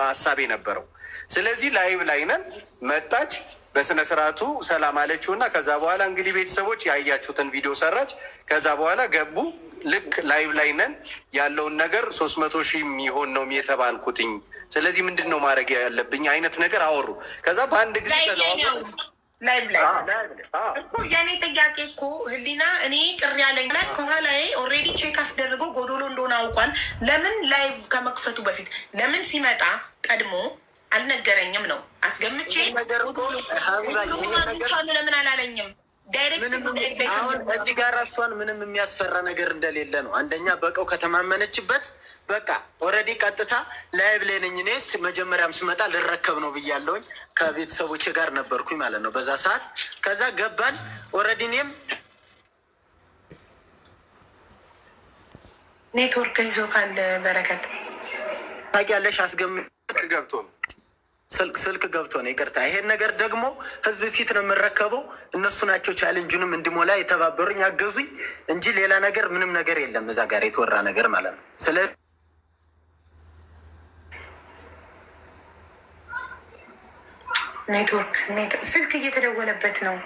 [SPEAKER 4] ሀሳብ የነበረው። ስለዚህ ላይቭ ላይ ነን፣ መጣች በስነ ስርዓቱ ሰላም አለችው እና ከዛ በኋላ እንግዲህ ቤተሰቦች ያያችሁትን ቪዲዮ ሰራች። ከዛ በኋላ ገቡ። ልክ ላይቭ ላይ ነን፣ ያለውን ነገር 300,000 የሚሆን ነው የተባልኩትኝ። ስለዚህ ምንድን ነው ማድረግ ያለብኝ አይነት ነገር አወሩ። ከዛ በአንድ ጊዜ
[SPEAKER 2] ላይቭ ላይ እኮ የኔ ጥያቄ እኮ ህሊና፣ እኔ ቅር ያለኝ ከኋላዬ ኦልሬዲ ቼክ አስደርገው ጎዶሎ እንደሆነ አውቋል። ለምን ላይቭ ከመክፈቱ በፊት ለምን ሲመጣ ቀድሞ አልነገረኝም ነው? አስገምቼ ለምን አላለኝም?
[SPEAKER 3] አሁን እዚህ ጋር እሷን ምንም የሚያስፈራ ነገር እንደሌለ ነው። አንደኛ በቀው ከተማመነችበት በቃ ኦልሬዲ ቀጥታ ላይቭ ላይ ነኝ እኔ መጀመሪያም ስመጣ ልረከብ ነው ብያለሁኝ። ከቤተሰቦች ጋር ነበርኩኝ ማለት ነው በዛ ሰዓት። ከዛ ገባን ኦልሬዲ። እኔም
[SPEAKER 2] ኔትወርክ ይዞ ካለ በረከት
[SPEAKER 3] ታውቂያለሽ፣ አስገምት
[SPEAKER 4] ገብቶ ነው
[SPEAKER 3] ስልክ ገብቶ ነው። ይቅርታ። ይሄን ነገር ደግሞ ህዝብ ፊት ነው የምረከበው። እነሱ ናቸው ቻሌንጁንም እንዲሞላ የተባበሩኝ ያገዙኝ እንጂ ሌላ ነገር ምንም ነገር የለም እዛ ጋር የተወራ ነገር ማለት ነው። ስለ
[SPEAKER 2] ኔትወርክ ስልክ እየተደወለበት ነው።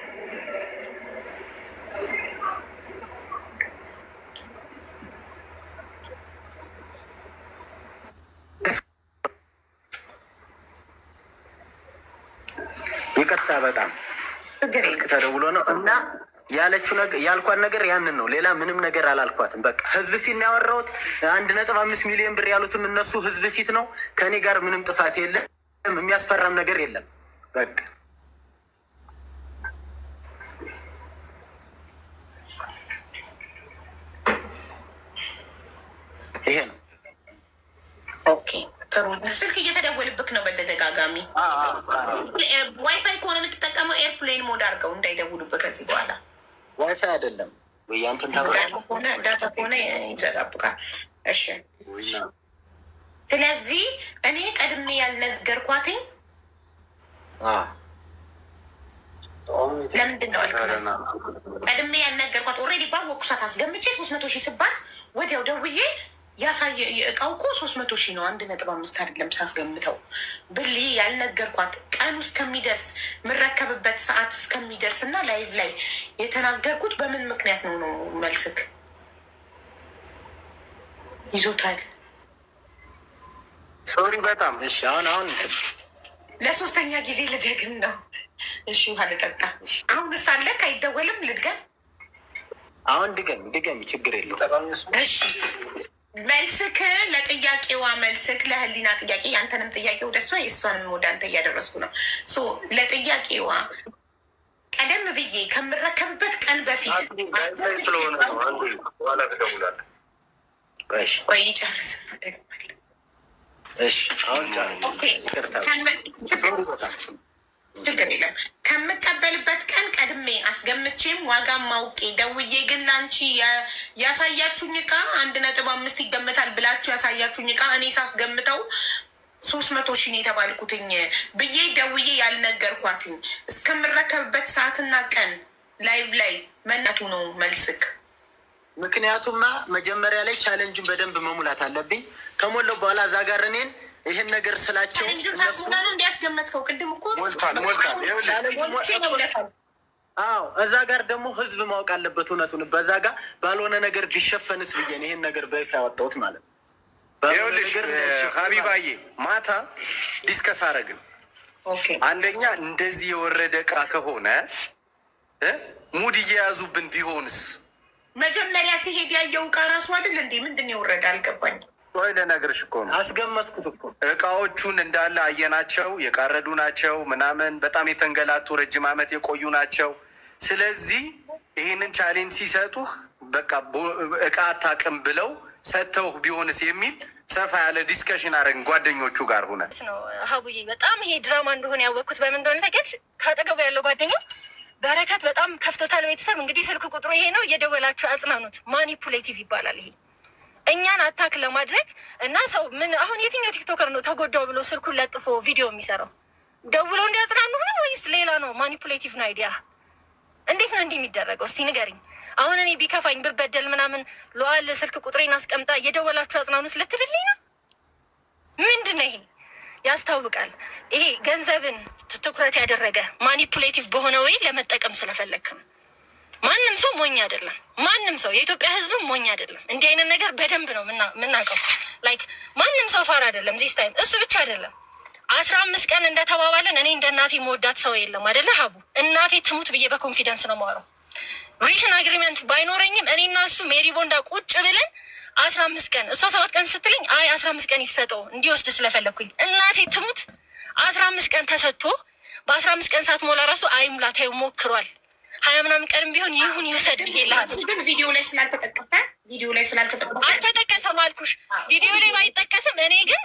[SPEAKER 3] ይቅርታ በጣም ስልክ ተደውሎ ነው እና ያለችው ነገር ያልኳት ነገር ያንን ነው። ሌላ ምንም ነገር አላልኳትም። በቃ ህዝብ ፊት ነው ያወራሁት። 1.5 ሚሊዮን ብር ያሉትም እነሱ ህዝብ ፊት ነው። ከኔ ጋር ምንም ጥፋት የለም። የሚያስፈራም ነገር የለም። በቃ ይሄ ነው።
[SPEAKER 2] ኦኬ ጥሩ። ስልክ እየተደወልብክ ነው በተደጋጋሚ። ዋይፋይ ከሆነ የምትጠቀመው ኤርፕሌን ሞድ አድርገው እንዳይደውሉብህ ከዚህ በኋላ።
[SPEAKER 3] ዋይፋይ አይደለም ወይ አንተን
[SPEAKER 2] ዳታ ከሆነ ይዘጋብቃል። እሺ፣ ስለዚህ እኔ ቀድሜ ያልነገርኳትኝ ለምንድን ነው አልክ? ቀድሜ ያልነገርኳት ኦልሬዲ ባወቅኩ ሰዓት አስገምቼ 300,000 ስባል ወዲያው ደውዬ ያሳየ እቃው እኮ 300,000 ነው፣ 1.5 አይደለም ሳስገምተው ብል ያልነገርኳት ቀኑ እስከሚደርስ የምረከብበት ሰዓት እስከሚደርስ እና ላይቭ ላይ የተናገርኩት በምን ምክንያት ነው ነው መልስክ? ይዞታል።
[SPEAKER 4] ሶሪ በጣም
[SPEAKER 3] እሺ። አሁን
[SPEAKER 2] ለሶስተኛ ጊዜ ልደግም ነው። እሺ ውሃ ልጠጣ። አሁን ሳለክ አይደወልም? ልድገም?
[SPEAKER 3] አሁን ድገም፣ ችግር የለውም።
[SPEAKER 2] እሺ መልስክ ለጥያቄዋ መልስክ ለህሊና ጥያቄ፣ ያንተንም ጥያቄ ወደ እሷ የእሷንም ወደ አንተ እያደረስኩ ነው። ለጥያቄዋ ቀደም ብዬ ከምረከብበት ቀን በፊት ቆይ ጨርስ ደግማል። ችግር የለም። ከምቀበልበት ቀን ቀድሜ አስገምቼም ዋጋም ማውቄ ደውዬ ግን ለአንቺ ያሳያችሁኝ እቃ 1.5 ይገምታል ብላችሁ ያሳያችሁኝ እቃ እኔ ሳስገምተው 300,000 የተባልኩትኝ ብዬ ደውዬ ያልነገርኳትኝ እስከምረከብበት ሰዓትና ቀን ላይቭ ላይ መናቱ ነው መልስክ?
[SPEAKER 3] ምክንያቱማ መጀመሪያ ላይ ቻሌንጁን በደንብ መሙላት አለብኝ። ከሞላው በኋላ እዛ ጋር እኔን ይህን ነገር ስላቸው
[SPEAKER 2] እንዲያስገመትከው ቅድም እኮ
[SPEAKER 4] ሞልቷል።
[SPEAKER 3] አዎ እዛ ጋር ደግሞ ህዝብ ማወቅ አለበት እውነቱን። በዛ ጋር ባልሆነ ነገር ቢሸፈንስ ብዬ ነው ይህን ነገር በይፋ ያወጣሁት ማለት ነው።
[SPEAKER 4] ይኸውልሽ ሀቢባዬ ማታ ዲስከስ አረግን። አንደኛ እንደዚህ የወረደ እቃ ከሆነ ሙድ እየያዙብን ቢሆንስ?
[SPEAKER 2] መጀመሪያ ሲሄድ ያየው እቃ ራሱ አይደል እንዴ? ምንድን ነው የወረደ? አልገባኝ።
[SPEAKER 4] ወይ ልነግርሽ እኮ ነው።
[SPEAKER 3] አስገመትኩት እኮ
[SPEAKER 4] እቃዎቹን እንዳለ አየናቸው። የቃረዱ ናቸው ምናምን፣ በጣም የተንገላቱ ረጅም ዓመት የቆዩ ናቸው። ስለዚህ ይህንን ቻሌንጅ ሲሰጡህ በቃ እቃ አታውቅም ብለው ሰጥተውህ ቢሆንስ የሚል ሰፋ ያለ ዲስከሽን አደረግን ጓደኞቹ ጋር ሆነ
[SPEAKER 1] ነው። ሀቡዬ በጣም ይሄ ድራማ እንደሆነ ያወቅኩት በምን እንደሆነ ታውቂያለሽ? ከአጠገቡ ያለው ጓደኛ በረከት በጣም ከፍቶታል። ቤተሰብ እንግዲህ ስልክ ቁጥሩ ይሄ ነው፣ እየደወላችሁ አጽናኑት። ማኒፑሌቲቭ ይባላል ይሄ እኛን አታክ ለማድረግ እና ሰው ምን አሁን የትኛው ቲክቶከር ነው ተጎዳው ብሎ ስልኩን ለጥፎ ቪዲዮ የሚሰራው? ደውለው እንዲያጽናኑ ነው ወይስ ሌላ ነው? ማኒፑሌቲቭ ነው አይዲያ። እንዴት ነው እንዲህ የሚደረገው? እስቲ ንገሪኝ። አሁን እኔ ቢከፋኝ ብበደል ምናምን ለዋል ስልክ ቁጥሬን አስቀምጣ እየደወላችሁ አጽናኑት ልትልልኝ ነው? ምንድን ነው ይሄ? ያስታውቃል። ይሄ ገንዘብን ትኩረት ያደረገ ማኒፑሌቲቭ በሆነ ወይ ለመጠቀም ስለፈለግክ ነው። ማንም ሰው ሞኝ አይደለም። ማንም ሰው የኢትዮጵያ ሕዝብም ሞኝ አይደለም። እንዲህ አይነት ነገር በደንብ ነው የምናውቀው። ላይክ ማንም ሰው ፋር አይደለም። ዚስ ታይም እሱ ብቻ አይደለም። 15 ቀን እንደተባባለን እኔ እንደ እናቴ መወዳት ሰው የለም አይደለ ሀቡ? እናቴ ትሙት ብዬ በኮንፊደንስ ነው የማወራው። ሪትን አግሪመንት ባይኖረኝም እኔና እሱ ሜሪ ቦንዳ ቁጭ ብለን 15 ቀን እሷ 7 ቀን ስትለኝ አይ 15 ቀን ይሰጠው እንዲወስድ ስለፈለግኩኝ እናቴ ትሙት 15 ቀን ተሰጥቶ በ15 ቀን ሰዓት ሞላ ራሱ አይሙላ ታዩ ሞክሯል። 20 ምናምን ቀንም ቢሆን ይሁን ይውሰድ ይላል።
[SPEAKER 2] ግን ቪዲዮ ላይ ስላልተጠቀሰ
[SPEAKER 1] አልተጠቀሰም አልኩሽ። ቪዲዮ ላይ ባይጠቀስም እኔ ግን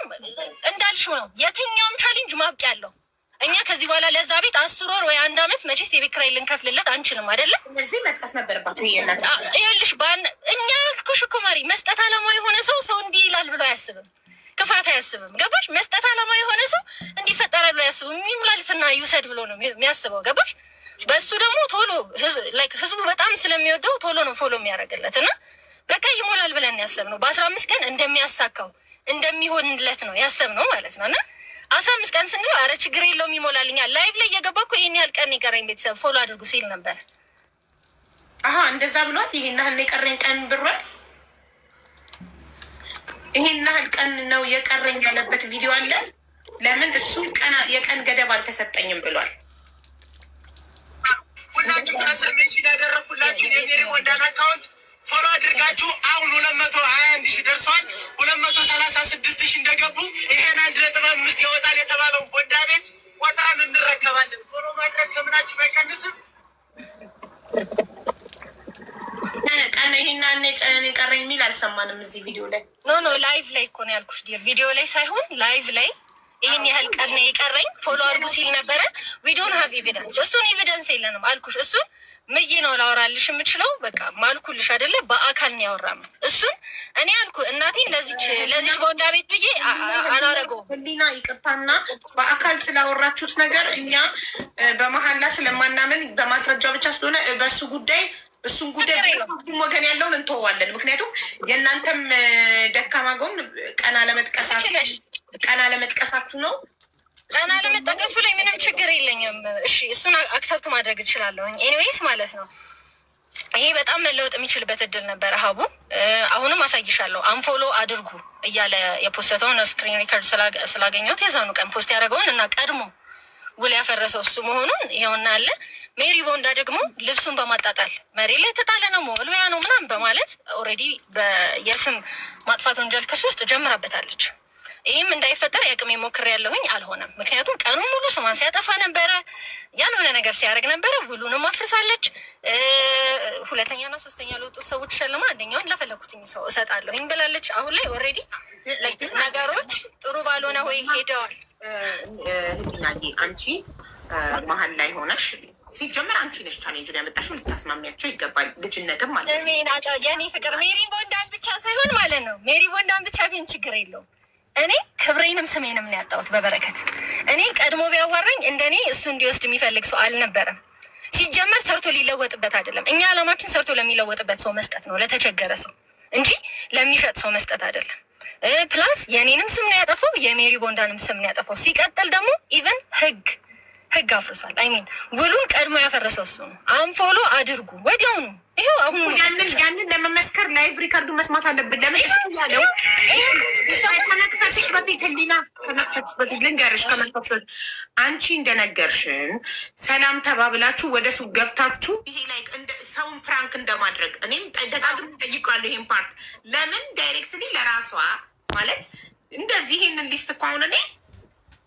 [SPEAKER 1] እንዳልሽው ነው። የትኛውም ቻሌንጅ ማብቂያ አለው። እኛ ከዚህ በኋላ ለዛ ቤት 10 ወር ወይ 1 አመት መቼስ የቤት ኪራይ ልንከፍልለት አንችልም አይደለም።
[SPEAKER 2] እነዚህ መጥቀስ ነበረባቸው።
[SPEAKER 1] ይኸውልሽ እኛ አልኩሽ እኮ ማሪ መስጠት አላማ የሆነ ሰው እንዲህ ይላል ብሎ አያስብም። ክፋት አያስብም። ገባሽ? መስጠት አላማ የሆነ ሰው እንዲፈጠራል ብሎ አያስብም። የሚምላልትና ይውሰድ ብሎ ነው የሚያስበው። ገባሽ? በሱ ደግሞ ቶሎ ህዝቡ በጣም ስለሚወደው ቶሎ ነው ፎሎ የሚያደርግለት እና በቃ ይሞላል ብለን ያሰብነው በ15 ቀን እንደሚያሳካው እንደሚሆንለት ነው ያሰብነው ማለት ነው። እና 15 ቀን ስንለው አረ ችግር የለውም ይሞላልኛል። ላይቭ ላይ እየገባ እኮ ይህን ያህል ቀን የቀረኝ ቤተሰብ ፎሎ አድርጉ ሲል ነበር።
[SPEAKER 2] እንደዛ ብሏል። ይሄን ያህል የቀረኝ ቀን ብሏል። ይሄን ያህል ቀን ነው የቀረኝ ያለበት ቪዲዮ አለ። ለምን እሱ የቀን ገደብ አልተሰጠኝም ብሏል።
[SPEAKER 5] ሁላችሁ ከስር ሜንሽን ያደረኩላችሁ የሜሪ ቦንዳን አካውንት ፎሎ አድርጋችሁ አሁን 221,000 ደርሷል። 236,000 እንደገቡ ይሄን 1.5 ይወጣል የተባለው ቦንዳ ቤት ቆጥረን እንረከባለን። ፎሎ ማድረግ ከምናችሁ አይቀንስም።
[SPEAKER 2] ቀን ይሄና ቀረኝ የሚል አልሰማንም እዚህ ቪዲዮ ላይ።
[SPEAKER 1] ኖ ላይቭ ላይ እኮ ነው ያልኩሽ። ቪዲዮ ላይ ሳይሆን ላይቭ ላይ ይህን ያህል ቀን ነው የቀረኝ ፎሎ አድርጉ ሲል ነበረ። ዊ ዶንት ሃቭ ኤቪደንስ። እሱን ኤቪደንስ የለንም አልኩሽ። እሱን ምዬ ነው ላወራልሽ የምችለው። በቃ ማልኩልሽ አይደለ? በአካል ነው ያወራም። እሱን እኔ አልኩ እናቴን ለዚች ቦንዳ ቤት ብዬ አላረገውም።
[SPEAKER 2] ህሊና ይቅርታና በአካል ስላወራችሁት ነገር እኛ በመሀላ ስለማናምን በማስረጃ ብቻ ስለሆነ በእሱ ጉዳይ እሱን ጉዳይ ወገን ያለውን እንተዋለን። ምክንያቱም የእናንተም ደካማ ጎን ቀና ለመጥቀሳችሁ ነው።
[SPEAKER 1] ቀና ለመጠቀሱ ላይ ምንም ችግር የለኝም። እሺ እሱን አክሰፕት ማድረግ እችላለሁ። ኤኒዌይስ ማለት ነው ይሄ በጣም መለወጥ የሚችልበት እድል ነበረ። ሀቡ አሁንም አሳይሻለሁ። አንፎሎ አድርጉ እያለ የፖስተውን ስክሪን ሪከርድ ስላገኘሁት የዛኑ ቀን ፖስት ያደረገውን እና ቀድሞ ውል ያፈረሰው እሱ መሆኑን ይኸውና አለ። ሜሪ ቦንዳ ደግሞ ልብሱን በማጣጣል መሬት ላይ የተጣለ ነው መወልወያ ነው ምናምን በማለት ኦልሬዲ የስም ማጥፋት ወንጀል ክስ ውስጥ ጀምራበታለች። ይህም እንዳይፈጠር የአቅሜ ሞክሬያለሁኝ፣ አልሆነም። ምክንያቱም ቀኑን ሙሉ ስሟን ሲያጠፋ ነበረ፣ ያልሆነ ነገር ሲያደርግ ነበረ። ውሉንም አፍርሳለች። 2ኛና 3ኛ ለወጡት ሰዎች ሸልማ 1ኛውን ለፈለኩትኝ ሰው እሰጣለሁኝ ብላለች። አሁን ላይ ኦልሬዲ ነገሮች ጥሩ ባልሆነ ወይ ሄደዋል።
[SPEAKER 2] ህሊናዬ አንቺ መሀል ላይ ሆነሽ ሲጀመር አንቺ ነሽ ቻሌንጁን ያመጣሽው፣ ልታስማሚያቸው ይገባል። ልጅነትም ማለት
[SPEAKER 1] የኔ ፍቅር ሜሪ ቦንዳን ብቻ ሳይሆን ማለት ነው ሜሪ ቦንዳን ብቻ ቢሆን ችግር የለውም። እኔ ክብሬንም ስሜንም ነው ያጣሁት በበረከት። እኔ ቀድሞ ቢያዋራኝ እንደኔ እሱ እንዲወስድ የሚፈልግ ሰው አልነበረም። ሲጀመር ሰርቶ ሊለወጥበት አይደለም። እኛ አላማችን ሰርቶ ለሚለወጥበት ሰው መስጠት ነው፣ ለተቸገረ ሰው እንጂ ለሚሸጥ ሰው መስጠት አይደለም። ፕላስ የኔንም ስም ነው ያጠፋው፣ የሜሪ ቦንዳንም ስም ነው ያጠፋው። ሲቀጥል ደግሞ ኢቨን ህግ አፍርሷል። አይሚን ውሉን ቀድሞ ያፈረሰው እሱ ነው። አንፎሎ አድርጉ ወዲያውኑ። ይኸው አሁን
[SPEAKER 2] ያንን ለመመስከር ላይቭ ሪከርዱ መስማት አለብን። ለምን እሱ ያለው ከመክፈትሽ በፊት ህሊና ከመክፈትሽ በፊት ልንገርሽ፣ ከመክፈትሽ አንቺ እንደነገርሽን ሰላም ተባብላችሁ ወደ ሱቅ ገብታችሁ ይሄ ላይ ሰውን ፕራንክ እንደማድረግ እኔም ደጋግም ጠይቃለሁ። ይሄን ፓርት ለምን ዳይሬክትሊ ለራሷ ማለት እንደዚህ ይሄንን ሊስት እኮ አሁን እኔ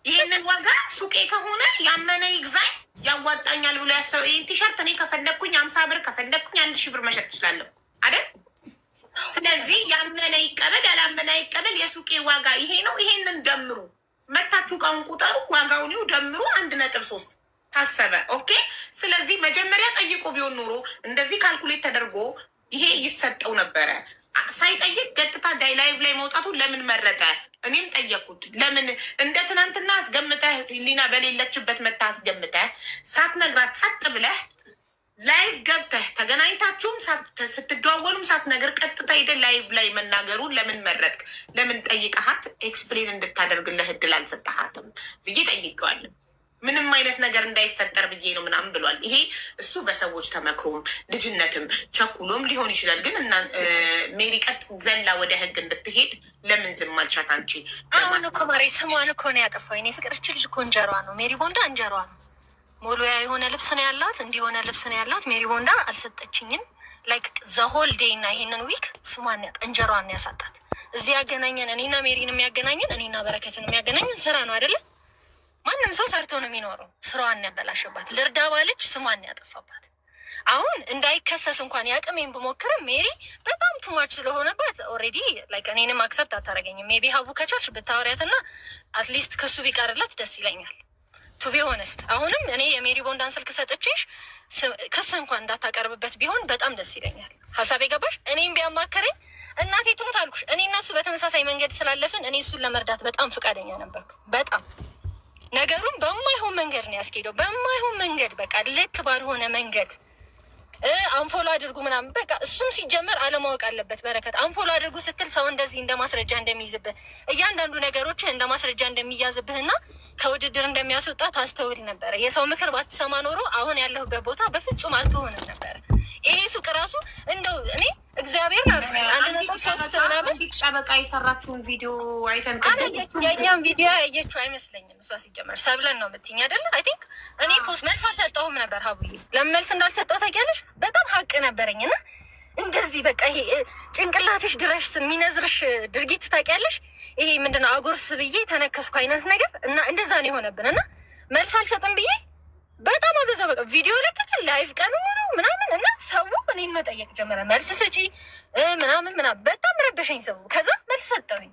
[SPEAKER 2] ይሄንን ዋጋ ሱቄ ከሆነ ያመነ ይግዛኝ ያዋጣኛል ብሎ ያሰው ይህን ቲሸርት እኔ ከፈለግኩኝ 50 ብር ከፈለግኩኝ 1,000 ብር መሸጥ እችላለሁ አይደል? ስለዚህ ያመነ ይቀበል ያላመነ ይቀበል። የሱቄ ዋጋ ይሄ ነው። ይሄንን ደምሩ፣ መታችሁ እቃውን ቁጠሩ፣ ዋጋውን ይሁ ደምሩ 1.3 ታሰበ። ኦኬ። ስለዚህ መጀመሪያ ጠይቆ ቢሆን ኖሮ እንደዚህ ካልኩሌት ተደርጎ ይሄ ይሰጠው ነበረ። ሳይጠይቅ ገጥታ ላይቭ ላይ መውጣቱ ለምን መረጠ? እኔም ጠየቅኩት። ለምን እንደ ትናንትና አስገምተህ ሊና በሌለችበት መታ አስገምተህ ሳትነግራት ጸጥ ብለህ ላይቭ ገብተህ ተገናኝታችሁም ስትደዋወሉም ሳትነግር ቀጥታ ሄደ ላይቭ ላይ መናገሩን ለምን መረጥክ? ለምን ጠይቀሃት ኤክስፕሌን እንድታደርግልህ እድል አልሰጠሃትም ብዬ ጠይቀዋለሁ። ምንም አይነት ነገር እንዳይፈጠር ብዬ ነው ምናምን ብሏል። ይሄ እሱ በሰዎች ተመክሮም ልጅነትም ቸኩሎም ሊሆን ይችላል። ግን እና ሜሪ ቀጥ ዘላ ወደ ህግ እንድትሄድ ለምን ዝም አልሻት አንቺ?
[SPEAKER 1] አሁን እኮ ማሬ ስሟን እኮ ነው ያጠፋው። እኔ ፍቅር እች ልጅ እኮ እንጀሯ ነው። ሜሪ ቦንዳ እንጀሯ ነው። ሞሎያ የሆነ ልብስ ነው ያላት፣ እንዲሆነ ልብስ ነው ያላት። ሜሪ ቦንዳ አልሰጠችኝም። ላይክ ዘሆል ዴይ እና ይሄንን ዊክ ስሟን እንጀሯን ነው ያሳጣት። እዚህ ያገናኘን እኔና ሜሪን የሚያገናኘን እኔና በረከትን የሚያገናኘን ስራ ነው አይደለም? ማንም ሰው ሰርቶ ነው የሚኖረው። ስራዋን ያበላሸባት፣ ልርዳ ባለች ስሟን ያጠፋባት። አሁን እንዳይከሰስ እንኳን ያቅሜን ብሞክርም ሜሪ በጣም ቱማች ስለሆነባት ኦልሬዲ ላይክ እኔንም አክሰፕት አታደርገኝም። ሜቢ ሀቡ ከቻልሽ ብታወሪያትና አትሊስት ክሱ ቢቀርላት ደስ ይለኛል። ቱ ቢ ሆነስት አሁንም እኔ የሜሪ ቦንዳን ስልክ ሰጥቼሽ ክስ እንኳን እንዳታቀርብበት ቢሆን በጣም ደስ ይለኛል። ሀሳብ የገባሽ? እኔም ቢያማክረኝ እናቴ ትሙት አልኩሽ። እኔ እና እሱ በተመሳሳይ መንገድ ስላለፍን እኔ እሱን ለመርዳት በጣም ፍቃደኛ ነበርኩ። በጣም ነገሩን በማይሆን መንገድ ነው ያስኬደው። በማይሆን መንገድ በቃ ልክ ባልሆነ መንገድ አንፎሎ አድርጉ ምናምን በቃ እሱም ሲጀመር አለማወቅ አለበት። በረከት አንፎሎ አድርጉ ስትል ሰው እንደዚህ እንደ ማስረጃ እንደሚይዝብህ እያንዳንዱ ነገሮች እንደ ማስረጃ እንደሚያዝብህና ከውድድር እንደሚያስወጣ ታስተውል ነበረ። የሰው ምክር ባትሰማ ኖሮ አሁን ያለሁበት ቦታ በፍጹም አልትሆንም ነበረ። ይሄ ሱቅ ራሱ እንደው እኔ እግዚአብሔር ና አንድ ነጥብ ሶስት ምናምን
[SPEAKER 2] በቃ የሰራችውን ቪዲዮ አይተን
[SPEAKER 1] የእኛም ቪዲዮ ያየችው አይመስለኝም። እሷ ሲጀመር ሰብለን ነው የምትይኝ አይደለ? አይ ቲንክ እኔ ፖስት መልስ አልሰጠሁም ነበር። ሀቡዬ ለምን መልስ እንዳልሰጠሁ ታውቂያለሽ? በጣም ሀቅ ነበረኝ እና እንደዚህ በቃ ይሄ ጭንቅላትሽ ድረሽ የሚነዝርሽ ድርጊት ታውቂያለሽ? ይሄ ምንድነው አጎርስ ብዬ ተነከስኩ አይነት ነገር እና እንደዛ ነው የሆነብን እና መልስ አልሰጥም ብዬ በጣም አበዛ። በቃ ቪዲዮ ለቀት ላይቭ ቀኑ ሙሉ ምናምን እና ሰው እኔን መጠየቅ ጀመረ። መልስ ስጪ ምናምን በጣም ረበሸኝ ሰው። ከዛ መልስ ሰጠሁኝ።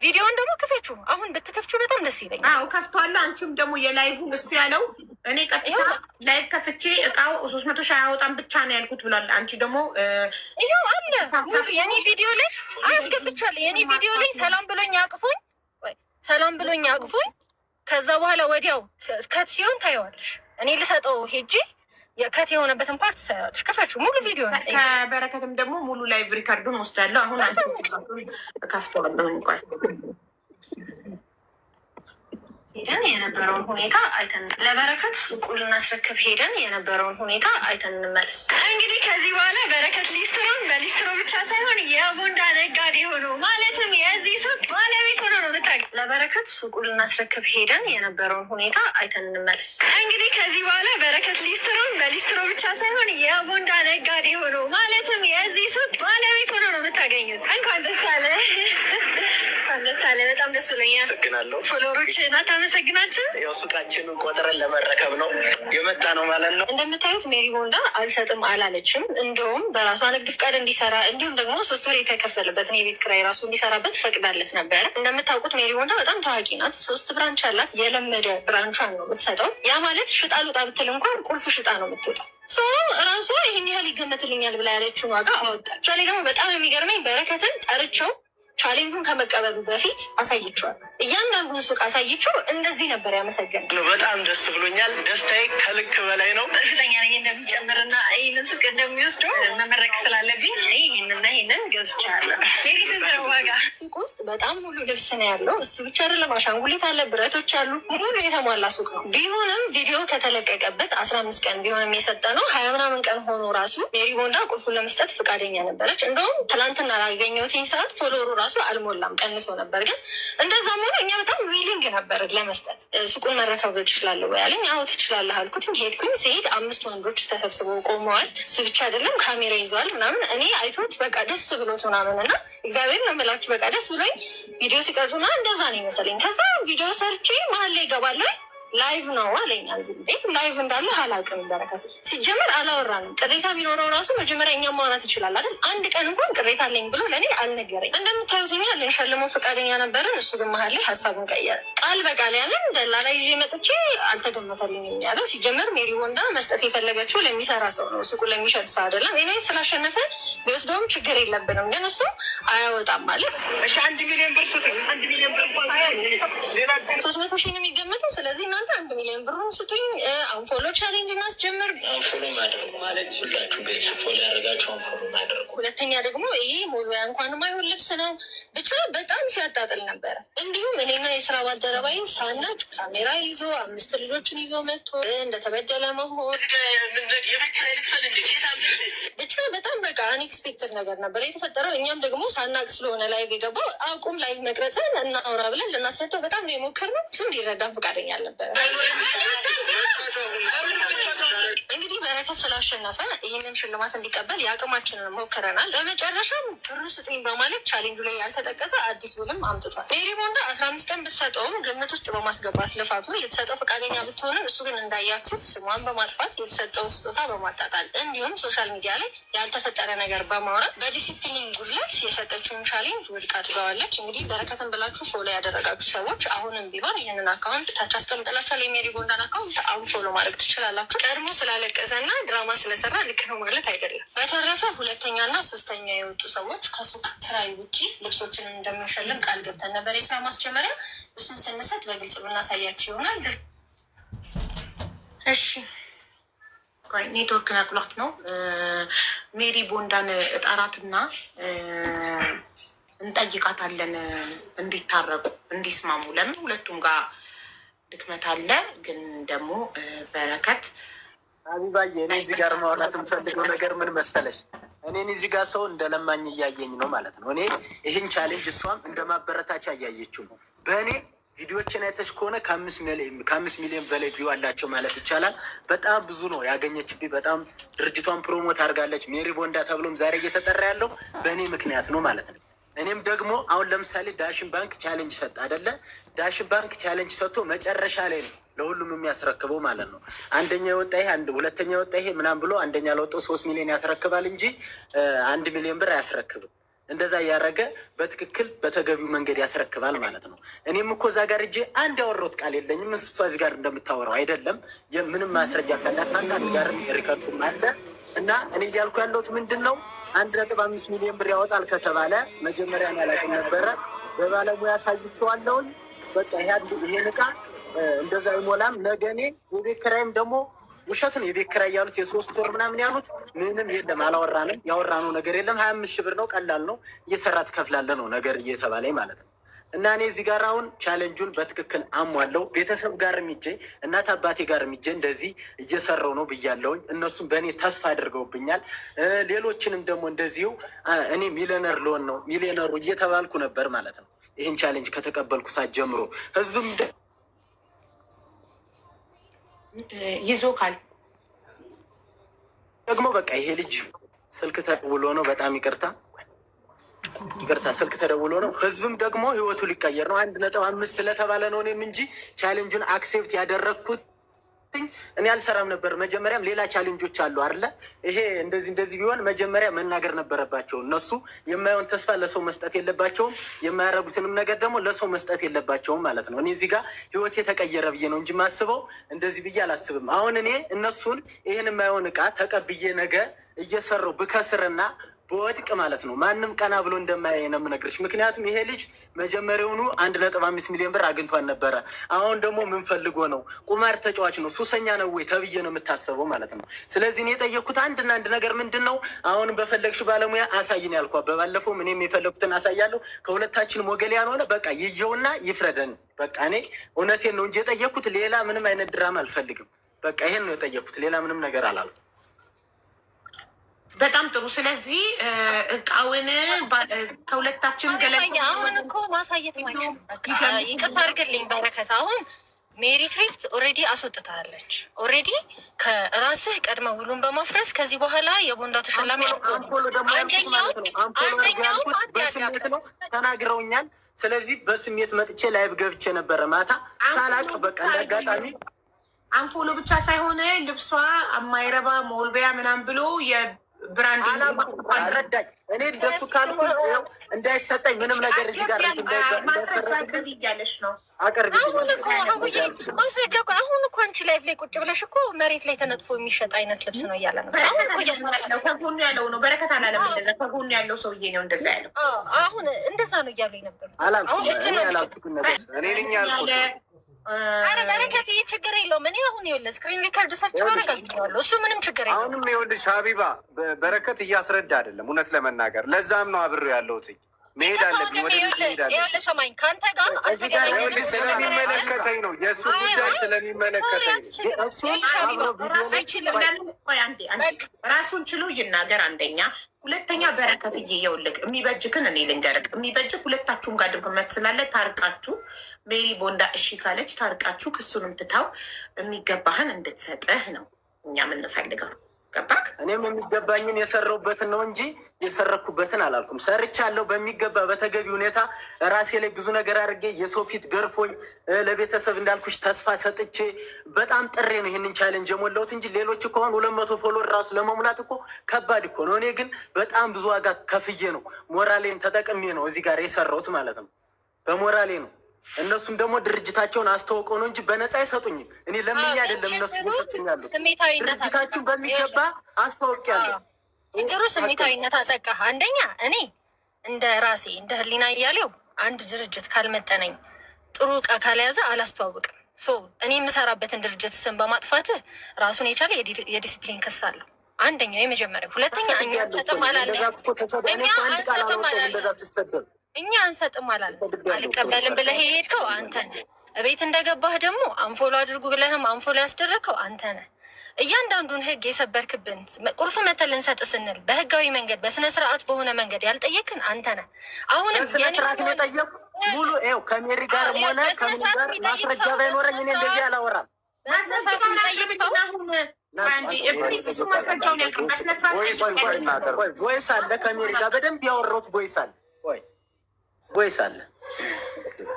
[SPEAKER 1] ቪዲዮውን ደግሞ ክፈችው። አሁን ብትከፍቹ በጣም ደስ ይለኛል።
[SPEAKER 2] አዎ ከፍቷለሁ። አንቺም ደግሞ የላይቭን እሱ ያለው እኔ ቀጥታ ላይቭ ከፍቼ እቃው 300 ሺህ አያወጣም ብቻ ነው ያልኩት ብሏል። አንቺ ደግሞ
[SPEAKER 1] ይኸው አለ የኔ ቪዲዮ ላይ አያስገብቻለሁ። የኔ ቪዲዮ ላይ ሰላም ብሎኝ አቅፎኝ ሰላም ብሎኝ አቅፎኝ ከዛ በኋላ ወዲያው ከት ሲሆን ታየዋለሽ። እኔ ልሰጠው ሄጂ ከት የሆነበትን ፓርት ታየዋለሽ። ከፈችው ሙሉ ቪዲዮ ነው።
[SPEAKER 2] ከበረከትም ደግሞ ሙሉ ላይቭ ሪካርዱን ወስዳለሁ። አሁን ከፍተዋለሁ እንኳን
[SPEAKER 1] ሄደን የነበረውን ሁኔታ አይተን ለበረከት ሱቁን ልናስረክብ ሄደን የነበረውን ሁኔታ አይተን እንመለስ። እንግዲህ ከዚህ በኋላ በረከት ሊስትሮን በሊስትሮ ብቻ ሳይሆን የቦንዳ ነጋዴ ሆኖ ማለትም የዚህ ሱቅ ባለቤት ሆኖ ነው ምታቅ። ለበረከት ሱቁን ልናስረክብ ሄደን የነበረውን ሁኔታ አይተን እንመለስ። እንግዲህ ከዚህ በኋላ በረከት ሊስትሮን በሊስትሮ ብቻ ሳይሆን የቦንዳ ነጋዴ ሆኖ ማለትም የዚህ ሱቅ ባለቤት ሆኖ ነው የምታገኙት። እንኳን ደስ አለ፣ እንኳን ደስ አለ። በጣም ደስ ብሎኛል።
[SPEAKER 3] አመሰግናለሁ።
[SPEAKER 1] ፎሎሮች ናት አመሰግናቸው።
[SPEAKER 3] ያው ሱቃችንን ቆጥረን ለመረከብ ነው የመጣ ነው ማለት ነው።
[SPEAKER 1] እንደምታዩት ሜሪ ቦንዳ አልሰጥም አላለችም። እንደውም በራሷ ንግድ ፍቃድ እንዲሰራ እንዲሁም ደግሞ 3 ወር የተከፈለበትን የቤት ኪራይ ራሱ እንዲሰራበት ፈቅዳለት ነበረ። እንደምታውቁት ሜሪ ቦንዳ በጣም ታዋቂ ናት። 3 ብራንች አላት። የለመደ ብራንቿን ነው የምትሰጠው። ያ ማለት ሽጣ ልውጣ ብትል እንኳን ቁልፍ ሽጣ ነው የምትወጣው። ራሷ ይህን ያህል ይገመትልኛል ብላ ያለችውን ዋጋ አወጣች። ላይ ደግሞ በጣም የሚገርመኝ በረከትን ጠርቸው ቻሌንጁን ከመቀበሉ በፊት አሳይቼዋለሁ። እያንዳንዱን ሱቅ አሳይቼው እንደዚህ ነበር ያመሰገን።
[SPEAKER 3] በጣም ደስ ብሎኛል። ደስታዬ ከልክ በላይ ነው።
[SPEAKER 1] እርግጠኛ ነኝ እንደሚጨምርና ይህንን ሱቅ እንደሚወስደው መመረቅ ስላለብኝ ይህንና ይህንን ገዝቻለሁ። ሜሪ ስንት ነው ዋጋ? ሱቅ ውስጥ በጣም ሙሉ ልብስ ነው ያለው። እሱ ብቻ አይደለም፣ አሻንጉሊት አለ፣ ብረቶች አሉ። ሙሉ የተሟላ ሱቅ ነው። ቢሆንም ቪዲዮ ከተለቀቀበት 15 ቀን ቢሆንም የሰጠ ነው 20 ምናምን ቀን ሆኖ ራሱ ሜሪ ቦንዳ ቁልፉን ለመስጠት ፈቃደኛ ነበረች። እንደውም ትላንትና ላገኘሁትኝ ሰዓት ፎሎወሩ ራሱ አልሞላም፣ ቀንሶ ነበር። ግን እንደዛም ሆኖ እኛ በጣም ዊሊንግ ነበር ለመስጠት። ሱቁን መረከብ ትችላለህ ወይ አለኝ። አዎ ትችላለህ አልኩትኝ። ሄድኩኝ። ስሄድ 5 ወንዶች ተሰብስበው ቆመዋል። እሱ ብቻ አይደለም ካሜራ ይዘዋል ምናምን። እኔ አይቶት በቃ ደስ ብሎት ምናምን እና እግዚአብሔር ነው የምላችሁ በቃ ደስ ብሎኝ ቪዲዮ ሲቀርጹና እንደዛ ነው ይመስለኝ። ከዛ ቪዲዮ ሰርቼ መሀል ላይ ይገባለሁ። ላይቭ ነው አለኝ። አንዱ ላይቭ እንዳለ አላውቅም። በረከት ሲጀመር አላወራንም። ቅሬታ ቢኖረው ራሱ መጀመሪያ እኛም ማውራት ይችላል አይደል? አንድ ቀን እንኳን ቅሬታ አለኝ ብሎ ለእኔ አልነገረኝ። እንደምታዩትኛ ልንሸልመው ፈቃደኛ ነበርን። እሱ ግን መሀል ላይ ሀሳቡን ቀየረ። ቃል በቃል ያለን ደላላ ይዤ መጥቼ አልተገመተልኝም ያለው። ሲጀመር ሜሪ ቦንዳ መስጠት የፈለገችው ለሚሰራ ሰው ነው፣ ሱቁ ለሚሸጥ ሰው አይደለም። እኔ ስላሸነፈ ቢወስደውም ችግር የለብንም፣ ግን እሱ አያወጣም ማለት
[SPEAKER 5] 1 ሚሊዮን ብር
[SPEAKER 1] 300 ሺህ ነው የሚገመተው። ስለዚህ እናንተ 1 ሚሊዮን ብሩን ስጡኝ። አንፎሎ ቻሌንጅ እናስጀምር።
[SPEAKER 3] አንፎሎ ማድረጉ ማለት ሁላችሁ ቤተሰብ ፎሎ ያደረጋችሁ አንፎሎ ማድረጉ።
[SPEAKER 1] ሁለተኛ ደግሞ ይሄ ሞልያ እንኳን ማይሆን ልብስ ነው። ብቻ በጣም ሲያጣጥል ነበረ። እንዲሁም እኔና የስራ ባልደረባ ባልደረባዬ ሳናቅ ካሜራ ይዞ 5 ልጆችን ይዞ መጥቶ እንደተበደለ መሆን ብቻ በጣም በቃ አንኤክስፔክትድ ነገር ነበር የተፈጠረው። እኛም ደግሞ ሳናቅ ስለሆነ ላይቭ የገባው አቁም ላይቭ መቅረጽን እናውራ ብለን ልናስረዳው በጣም ነው የሞከርነው። እሱ እንዲረዳን ፈቃደኛ አልነበረ። እንግዲህ በረከት ስላሸነፈ ይህንን ሽልማት እንዲቀበል የአቅማችንን ሞክረናል። በመጨረሻም ብሩ ስጥኝ በማለት ቻሌንጁ ላይ ያልተጠቀሰ አዲስ ብልም አምጥቷል። ሜሪ ቦንዳ 15 ቀን ብትሰጠውም ግምት ውስጥ በማስገባት ልፋቱን የተሰጠው ፈቃደኛ ብትሆንም እሱ ግን እንዳያችሁት ስሟን በማጥፋት የተሰጠውን ስጦታ በማጣጣል እንዲሁም ሶሻል ሚዲያ ላይ ያልተፈጠረ ነገር በማውራት በዲሲፕሊን ጉድለት የሰጠችውን ቻሌንጅ ውድቅ አድርገዋለች። እንግዲህ በረከትን ብላችሁ ፎሎ ያደረጋችሁ ሰዎች አሁንም ቢሆን ይህንን አካውንት ታች አስቀምጥላችኋል። የሜሪ ቦንዳን አካውንት አሁን ፎሎ ማድረግ ትችላላችሁ። ቀድሞ ስላለቀሰና ድራማ ስለሰራ ልክ ነው ማለት አይደለም። በተረፈ 2ኛና 3ኛ የወጡ ሰዎች ከሱቅ ትራይ ውጭ ልብሶችን እንደምንሸልም ቃል ገብተን ነበር የስራ ማስጀመሪያ። እሱን ስንሰጥ በግልጽ ብናሳያችሁ ይሆናል።
[SPEAKER 2] እሺ ኔትወርክ ነቅሏት ነው። ሜሪ ቦንዳን እጣራትና እንጠይቃታለን እንዲታረቁ እንዲስማሙ። ለምን ሁለቱም ጋር ድክመት አለ። ግን ደግሞ በረከት
[SPEAKER 3] አቢባዬ እኔ እዚህ ጋር ማውራት የምፈልገው ነገር ምን መሰለሽ፣ እኔን እዚህ ጋር ሰው እንደለማኝ እያየኝ ነው ማለት ነው። እኔ ይህን ቻሌንጅ እሷም እንደ ማበረታቻ እያየችው ነው። በእኔ ቪዲዮችን አይተሽ ከሆነ ከ5 ሚሊዮን በላይ ቪው አላቸው ማለት ይቻላል። በጣም ብዙ ነው ያገኘችብኝ። በጣም ድርጅቷን ፕሮሞት አድርጋለች። ሜሪ ቦንዳ ተብሎም ዛሬ እየተጠራ ያለው በእኔ ምክንያት ነው ማለት ነው። እኔም ደግሞ አሁን ለምሳሌ ዳሽን ባንክ ቻሌንጅ ሰጥ አይደለ? ዳሽን ባንክ ቻሌንጅ ሰጥቶ መጨረሻ ላይ ነው ለሁሉም የሚያስረክበው ማለት ነው። አንደኛ የወጣ ይሄ 2ኛ የወጣ ይሄ ምናምን ብሎ አንደኛ ለወጣው 3 ሚሊዮን ያስረክባል እንጂ 1 ሚሊዮን ብር አያስረክብም። እንደዛ እያደረገ በትክክል በተገቢው መንገድ ያስረክባል ማለት ነው። እኔም እኮ እዛ ጋር እጄ አንድ ያወራሁት ቃል የለኝም። እሷ እዚህ ጋር እንደምታወራው አይደለም። ምንም ማስረጃ ካላት አንዳንድ ጋር ሪከርዱም አለ እና እኔ እያልኩ ያለሁት ምንድን ነው 1.5 ሚሊዮን ብር ያወጣል ከተባለ መጀመሪያ ያላቅም ነበረ። በባለሙያ አሳይቼዋለሁኝ። በቃ ይሄን ዕቃ እንደዛ አይሞላም። ነገ እኔ የቤት ኪራይም ደግሞ ውሸት ነው። የቤት ኪራይ ያሉት የ3 ወር ምናምን ያሉት ምንም የለም፣ አላወራንም። ያወራነው ነገር የለም። 25 ሺህ ብር ነው፣ ቀላል ነው፣ እየሰራ ትከፍላለህ ነው ነገር እየተባለኝ ማለት ነው። እና እኔ እዚህ ጋር አሁን ቻሌንጁን በትክክል አሟለው። ቤተሰብ ጋር የሚጀ እናት አባቴ ጋር የሚጀ እንደዚህ እየሰራው ነው ብያለውኝ። እነሱም በእኔ ተስፋ አድርገውብኛል። ሌሎችንም ደግሞ እንደዚሁ እኔ ሚሊዮነር ልሆን ነው ሚሊዮነሩ እየተባልኩ ነበር ማለት ነው። ይህን ቻሌንጅ ከተቀበልኩ ሰዓት ጀምሮ ህዝብም
[SPEAKER 2] ይዞካል
[SPEAKER 3] ደግሞ በቃ ይሄ ልጅ ስልክ ተደውሎ ነው። በጣም ይቅርታ ስልክ ተደውሎ ነው። ህዝብም ደግሞ ህይወቱ ሊቀየር ነው 1.5 ስለተባለ ነው። እኔም እንጂ ቻሌንጁን አክሴፕት ያደረግኩት እኔ አልሰራም ነበር። መጀመሪያም ሌላ ቻሌንጆች አሉ አይደለ? ይሄ እንደዚህ ቢሆን መጀመሪያ መናገር ነበረባቸው። እነሱ የማይሆን ተስፋ ለሰው መስጠት የለባቸውም፣ የማያረጉትንም ነገር ደግሞ ለሰው መስጠት የለባቸውም ማለት ነው። እኔ እዚህ ጋር ህይወቴ ተቀየረ ብዬ ነው እንጂ ማስበው እንደዚህ ብዬ አላስብም። አሁን እኔ እነሱን ይህን የማይሆን እቃ ተቀብዬ ነገ እየሰራሁ ብከስርና በወድቅ ማለት ነው ማንም ቀና ብሎ እንደማያይ ነው የምነግርሽ። ምክንያቱም ይሄ ልጅ መጀመሪያውኑ 1.5 ሚሊዮን ብር አግኝቷል ነበረ። አሁን ደግሞ ምን ፈልጎ ነው? ቁማር ተጫዋች ነው፣ ሱሰኛ ነው ወይ ተብዬ ነው የምታሰበው ማለት ነው። ስለዚህ እኔ የጠየቅኩት አንድና አንድ ነገር ምንድን ነው? አሁንም በፈለግሽ ባለሙያ አሳይን ያልኳት በባለፈው እኔም የፈለግኩትን አሳያለሁ። ከሁለታችንም ወገን ያልሆነ በቃ ይየውና ይፍረደን። በቃ እኔ እውነቴን ነው እንጂ የጠየቅኩት ሌላ ምንም አይነት ድራማ አልፈልግም። በቃ ይሄን ነው የጠየቅኩት፣ ሌላ ምንም ነገር አላልኩም።
[SPEAKER 2] በጣም ጥሩ። ስለዚህ እቃውን ከሁለታችን
[SPEAKER 1] አሁን እኮ ማሳየት ማይችል ይቅርታ አድርግልኝ በረከት። አሁን ሜሪ ትሪፍት ኦልሬዲ አስወጥታለች። ኦልሬዲ ከራስህ ቀድመ ሁሉን በማፍረስ ከዚህ በኋላ የቦንዳ ተሸላሚ
[SPEAKER 3] በስሜት ነው ተናግረውኛል። ስለዚህ በስሜት መጥቼ ላይቭ ገብቼ ነበረ ማታ ሳላቅ በቃ እንዳጋጣሚ
[SPEAKER 2] አንፎሎ ብቻ ሳይሆን ልብሷ የማይረባ ሞልቢያ ምናምን ብሎ ብራንድ
[SPEAKER 3] አልረዳኝ። እኔ እንደሱ ካልኩ እንዳይሰጠኝ ምንም ነገር እዚህ ጋር
[SPEAKER 2] ማስረጃ አቅርቢ እያለች ነው።
[SPEAKER 3] አቅርቢ
[SPEAKER 1] ማስረጃ እኮ አሁን እኮ አንቺ ላይቭ ላይ ቁጭ ብለሽ እኮ መሬት ላይ ተነጥፎ የሚሸጥ አይነት ልብስ ነው እያለ ነው።
[SPEAKER 2] ከጎኑ ያለው ነው በረከት አላለም። እንደዛ ከጎኑ ያለው ሰውዬ ነው እንደዛ ያለው።
[SPEAKER 1] አሁን እንደዛ ነው እያሉ ነበር። አረ በረከት ይህ ችግር የለውም። እኔ አሁን ይኸውልህ ስክሪን ሪከርድ ሰርች ማረጋግጠዋለሁ። እሱ ምንም ችግር የለውም።
[SPEAKER 4] አሁንም ይኸውልሽ ሀቢባ በረከት እያስረዳ አይደለም እውነት ለመናገር ለዛም ነው አብሬው ያለሁት። መሄድ አለብኝ። ወደ ቤት መሄድ አለብኝ።
[SPEAKER 1] ሰማኝ ከአንተ ጋር
[SPEAKER 4] ስለሚመለከተኝ ነው። የእሱ ጉዳይ ስለሚመለከተኝ
[SPEAKER 2] ራሱን ችሎ ይናገር። አንደኛ፣ ሁለተኛ በረከትዬ ይኸውልህ፣ የሚበጅክን እኔ ልንገርህ። የሚበጅክ ሁለታችሁም ጋር ድክመት ስላለ ታርቃችሁ፣ ሜሪ ቦንዳ እሺ ካለች ታርቃችሁ ክሱንም ትታው የሚገባህን እንድትሰጥህ ነው እኛ የምንፈልገው። ገባክ?
[SPEAKER 3] እኔም የሚገባኝን የሰራሁበትን ነው እንጂ የሰረኩበትን አላልኩም። ሰርቻለሁ በሚገባ በተገቢ ሁኔታ ራሴ ላይ ብዙ ነገር አድርጌ የሰው ፊት ገርፎኝ ለቤተሰብ እንዳልኩሽ ተስፋ ሰጥቼ በጣም ጥሬ ነው ይህንን ቻሌንጅ የሞላሁት እንጂ ሌሎች ከሆኑ 200 ፎሎወር ራሱ ለመሙላት እኮ ከባድ እኮ ነው። እኔ ግን በጣም ብዙ ዋጋ ከፍዬ ነው ሞራሌን ተጠቅሜ ነው እዚህ ጋር የሰራሁት ማለት ነው። በሞራሌ ነው። እነሱም ደግሞ ድርጅታቸውን አስተዋውቀው ነው እንጂ በነፃ አይሰጡኝም። እኔ ለምኛ አይደለም እነሱ ይሰጡኛሉ። ድርጅታችሁን በሚገባ አስተዋውቂያለሁ።
[SPEAKER 1] ችግሩ ስሜታዊነት አጠቃህ። አንደኛ እኔ እንደ ራሴ እንደ ህሊና እያሌው አንድ ድርጅት ካልመጠነኝ ጥሩ እቃ ካልያዘ አላስተዋውቅም። እኔ የምሰራበትን ድርጅት ስም በማጥፋትህ ራሱን የቻለ የዲስፕሊን ክስ አለው። አንደኛው የመጀመሪያው። ሁለተኛ እኛ አንሰጥም አላለን። እኛ አንሰጥም አላለን። አልቀበልም ብለህ የሄድከው አንተ ነህ። እቤት እንደገባህ ደግሞ አንፎሎ አድርጉ ብለህም አንፎሎ ያስደረግከው አንተ ነህ። እያንዳንዱን ህግ የሰበርክብን ቁልፉ መተን ልንሰጥ ስንል በህጋዊ መንገድ በስነ ስርዓት በሆነ መንገድ ያልጠየቅን አንተ ነህ። አሁንም
[SPEAKER 3] ስነ ስርዓት ነው የጠየቁ ሙሉ ው ከሜሪ ጋር ሆነ ከምን ጋር ማስረጃ ባይኖረኝ እኔ እንደዚህ አላወራም። ቮይስ አለ ከሜሪ ጋር በደንብ ያወራሁት ቮይስ አለ። ቮይስ አለ።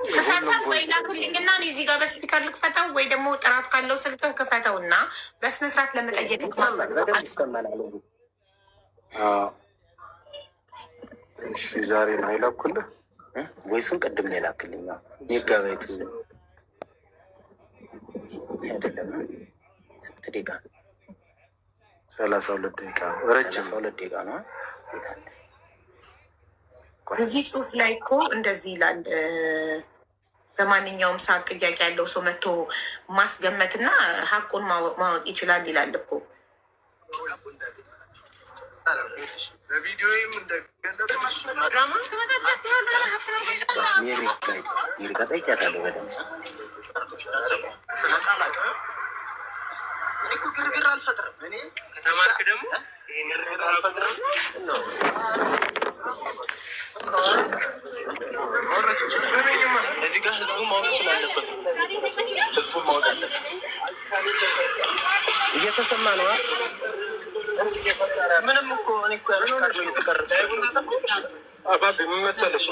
[SPEAKER 2] ክፈተው ወይ ላክልኝና እኔ እዚህ ጋር በስፒከር ልክፈተው ወይ ደግሞ ጥራት ካለው ስልክህ ክፈተው እና በስነ ስርዓት ለመጠየቅ
[SPEAKER 3] ይሰማል።
[SPEAKER 4] ዛሬ ነው አይላኩልህ።
[SPEAKER 3] ቮይሱን ቅድም ነው የላክልኝ። ሚጋባይቱ አይደለም
[SPEAKER 4] 32 ደቂቃ ረጅም
[SPEAKER 3] 32 ደቂቃ ነው።
[SPEAKER 2] እዚህ ጽሁፍ ላይ እኮ እንደዚህ ይላል። በማንኛውም ሰዓት ጥያቄ ያለው ሰው መጥቶ ማስገመትና ሀቁን ማወቅ ይችላል ይላል እኮ።
[SPEAKER 5] ግርግር አልፈጥርም። እኔ ከተማርክ ደግሞ
[SPEAKER 3] እዚህ ጋር ህዝቡ ማወቅ ስላለበት ህዝቡ ማወቅ አለበት። እየተሰማ ነው። ምንም እኮ እኔ እኮ ያለሽ ካርዶ እየተቀረጸ
[SPEAKER 4] አባቢ ምን መሰለሽ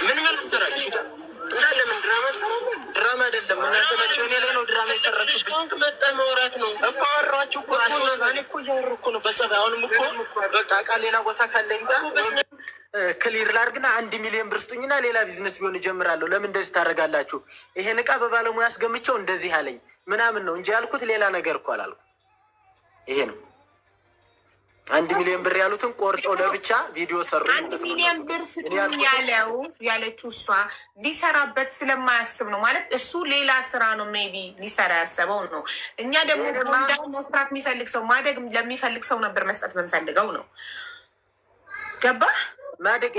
[SPEAKER 5] ምን መልክ ሰራች እንዳለ ምን
[SPEAKER 3] ድራማ አይደለም። እናንተ ናቸው እኔ ላይ ነው ድራማ የሰራችሁ።
[SPEAKER 5] መጣ ማውራት ነው
[SPEAKER 3] እኮ አወራችሁ እኮ እኔ እኮ እያወሩ እኮ ነው በጸባይ። አሁንም እኮ በቃ ቃል ሌላ ቦታ ካለኝ ጋር ክሊር ላድርግና 1 ሚሊዮን ብር ስጡኝና ሌላ ቢዝነስ ቢሆን እጀምራለሁ። ለምን እንደዚህ ታደርጋላችሁ? ይሄን እቃ በባለሙያ አስገምቼው እንደዚህ አለኝ ምናምን ነው እንጂ ያልኩት ሌላ ነገር እኮ አላልኩም። ይሄ ነው 1 ሚሊዮን ብር ያሉትን ቆርጠው ለብቻ ቪዲዮ ሰሩ።
[SPEAKER 2] 1 ሚሊዮን ብር ስጡኝ ያለችው እሷ ሊሰራበት ስለማያስብ ነው ማለት እሱ ሌላ ስራ ነው ሜቢ ሊሰራ ያሰበው ነው። እኛ ደግሞ መስራት የሚፈልግ ሰው ማደግ ለሚፈልግ ሰው ነበር መስጠት የምንፈልገው ነው። ገባህ?
[SPEAKER 3] ማደግ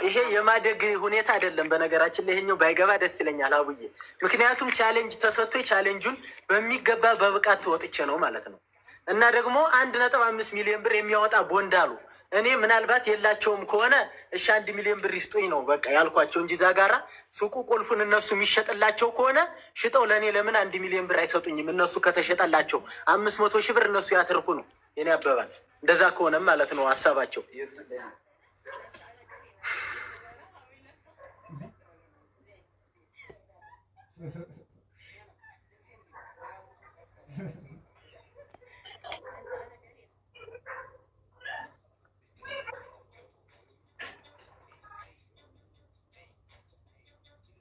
[SPEAKER 3] ይሄ የማደግ ሁኔታ አይደለም። በነገራችን ላይ ይሄኛው ባይገባ ደስ ይለኛል አቡዬ። ምክንያቱም ቻሌንጅ ተሰጥቶ ቻሌንጁን በሚገባ በብቃት ወጥቼ ነው ማለት ነው። እና ደግሞ 1.5 ሚሊዮን ብር የሚያወጣ ቦንድ አሉ። እኔ ምናልባት የላቸውም ከሆነ እሺ 1 ሚሊዮን ብር ይስጡኝ ነው በቃ ያልኳቸው እንጂ እዛ ጋራ ሱቁ ቁልፉን እነሱ የሚሸጥላቸው ከሆነ ሽጠው ለእኔ ለምን 1 ሚሊዮን ብር አይሰጡኝም? እነሱ ከተሸጠላቸው 500 ሺህ ብር እነሱ ያትርፉ ነው የኔ አባባል። እንደዛ ከሆነም ማለት ነው ሀሳባቸው።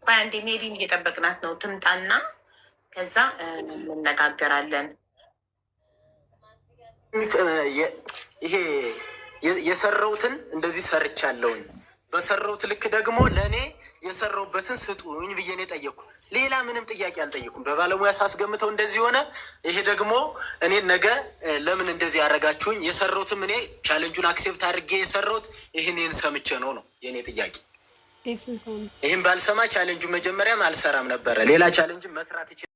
[SPEAKER 2] ቆይ አንዴ ሜሪን እየጠበቅናት ነው። ትምጣና ከዛ እንነጋገራለን።
[SPEAKER 3] ይሄ የሰራሁትን እንደዚህ ሰርቻለሁኝ። በሰራሁት ልክ ደግሞ ለእኔ የሰራሁበትን ስጡኝ ብዬ ነው የጠየቅኩ። ሌላ ምንም ጥያቄ አልጠየኩም። በባለሙያ ሳስገምተው እንደዚህ ሆነ። ይሄ ደግሞ እኔን ነገ ለምን እንደዚህ ያደረጋችሁኝ? የሰራሁትም እኔ ቻሌንጁን አክሴፕት አድርጌ የሰራሁት ይህንን ሰምቼ ነው የኔ ጥያቄ። ይህን ባልሰማ ቻሌንጁ መጀመሪያም አልሰራም ነበረ። ሌላ ቻሌንጅ መስራት ይችላል።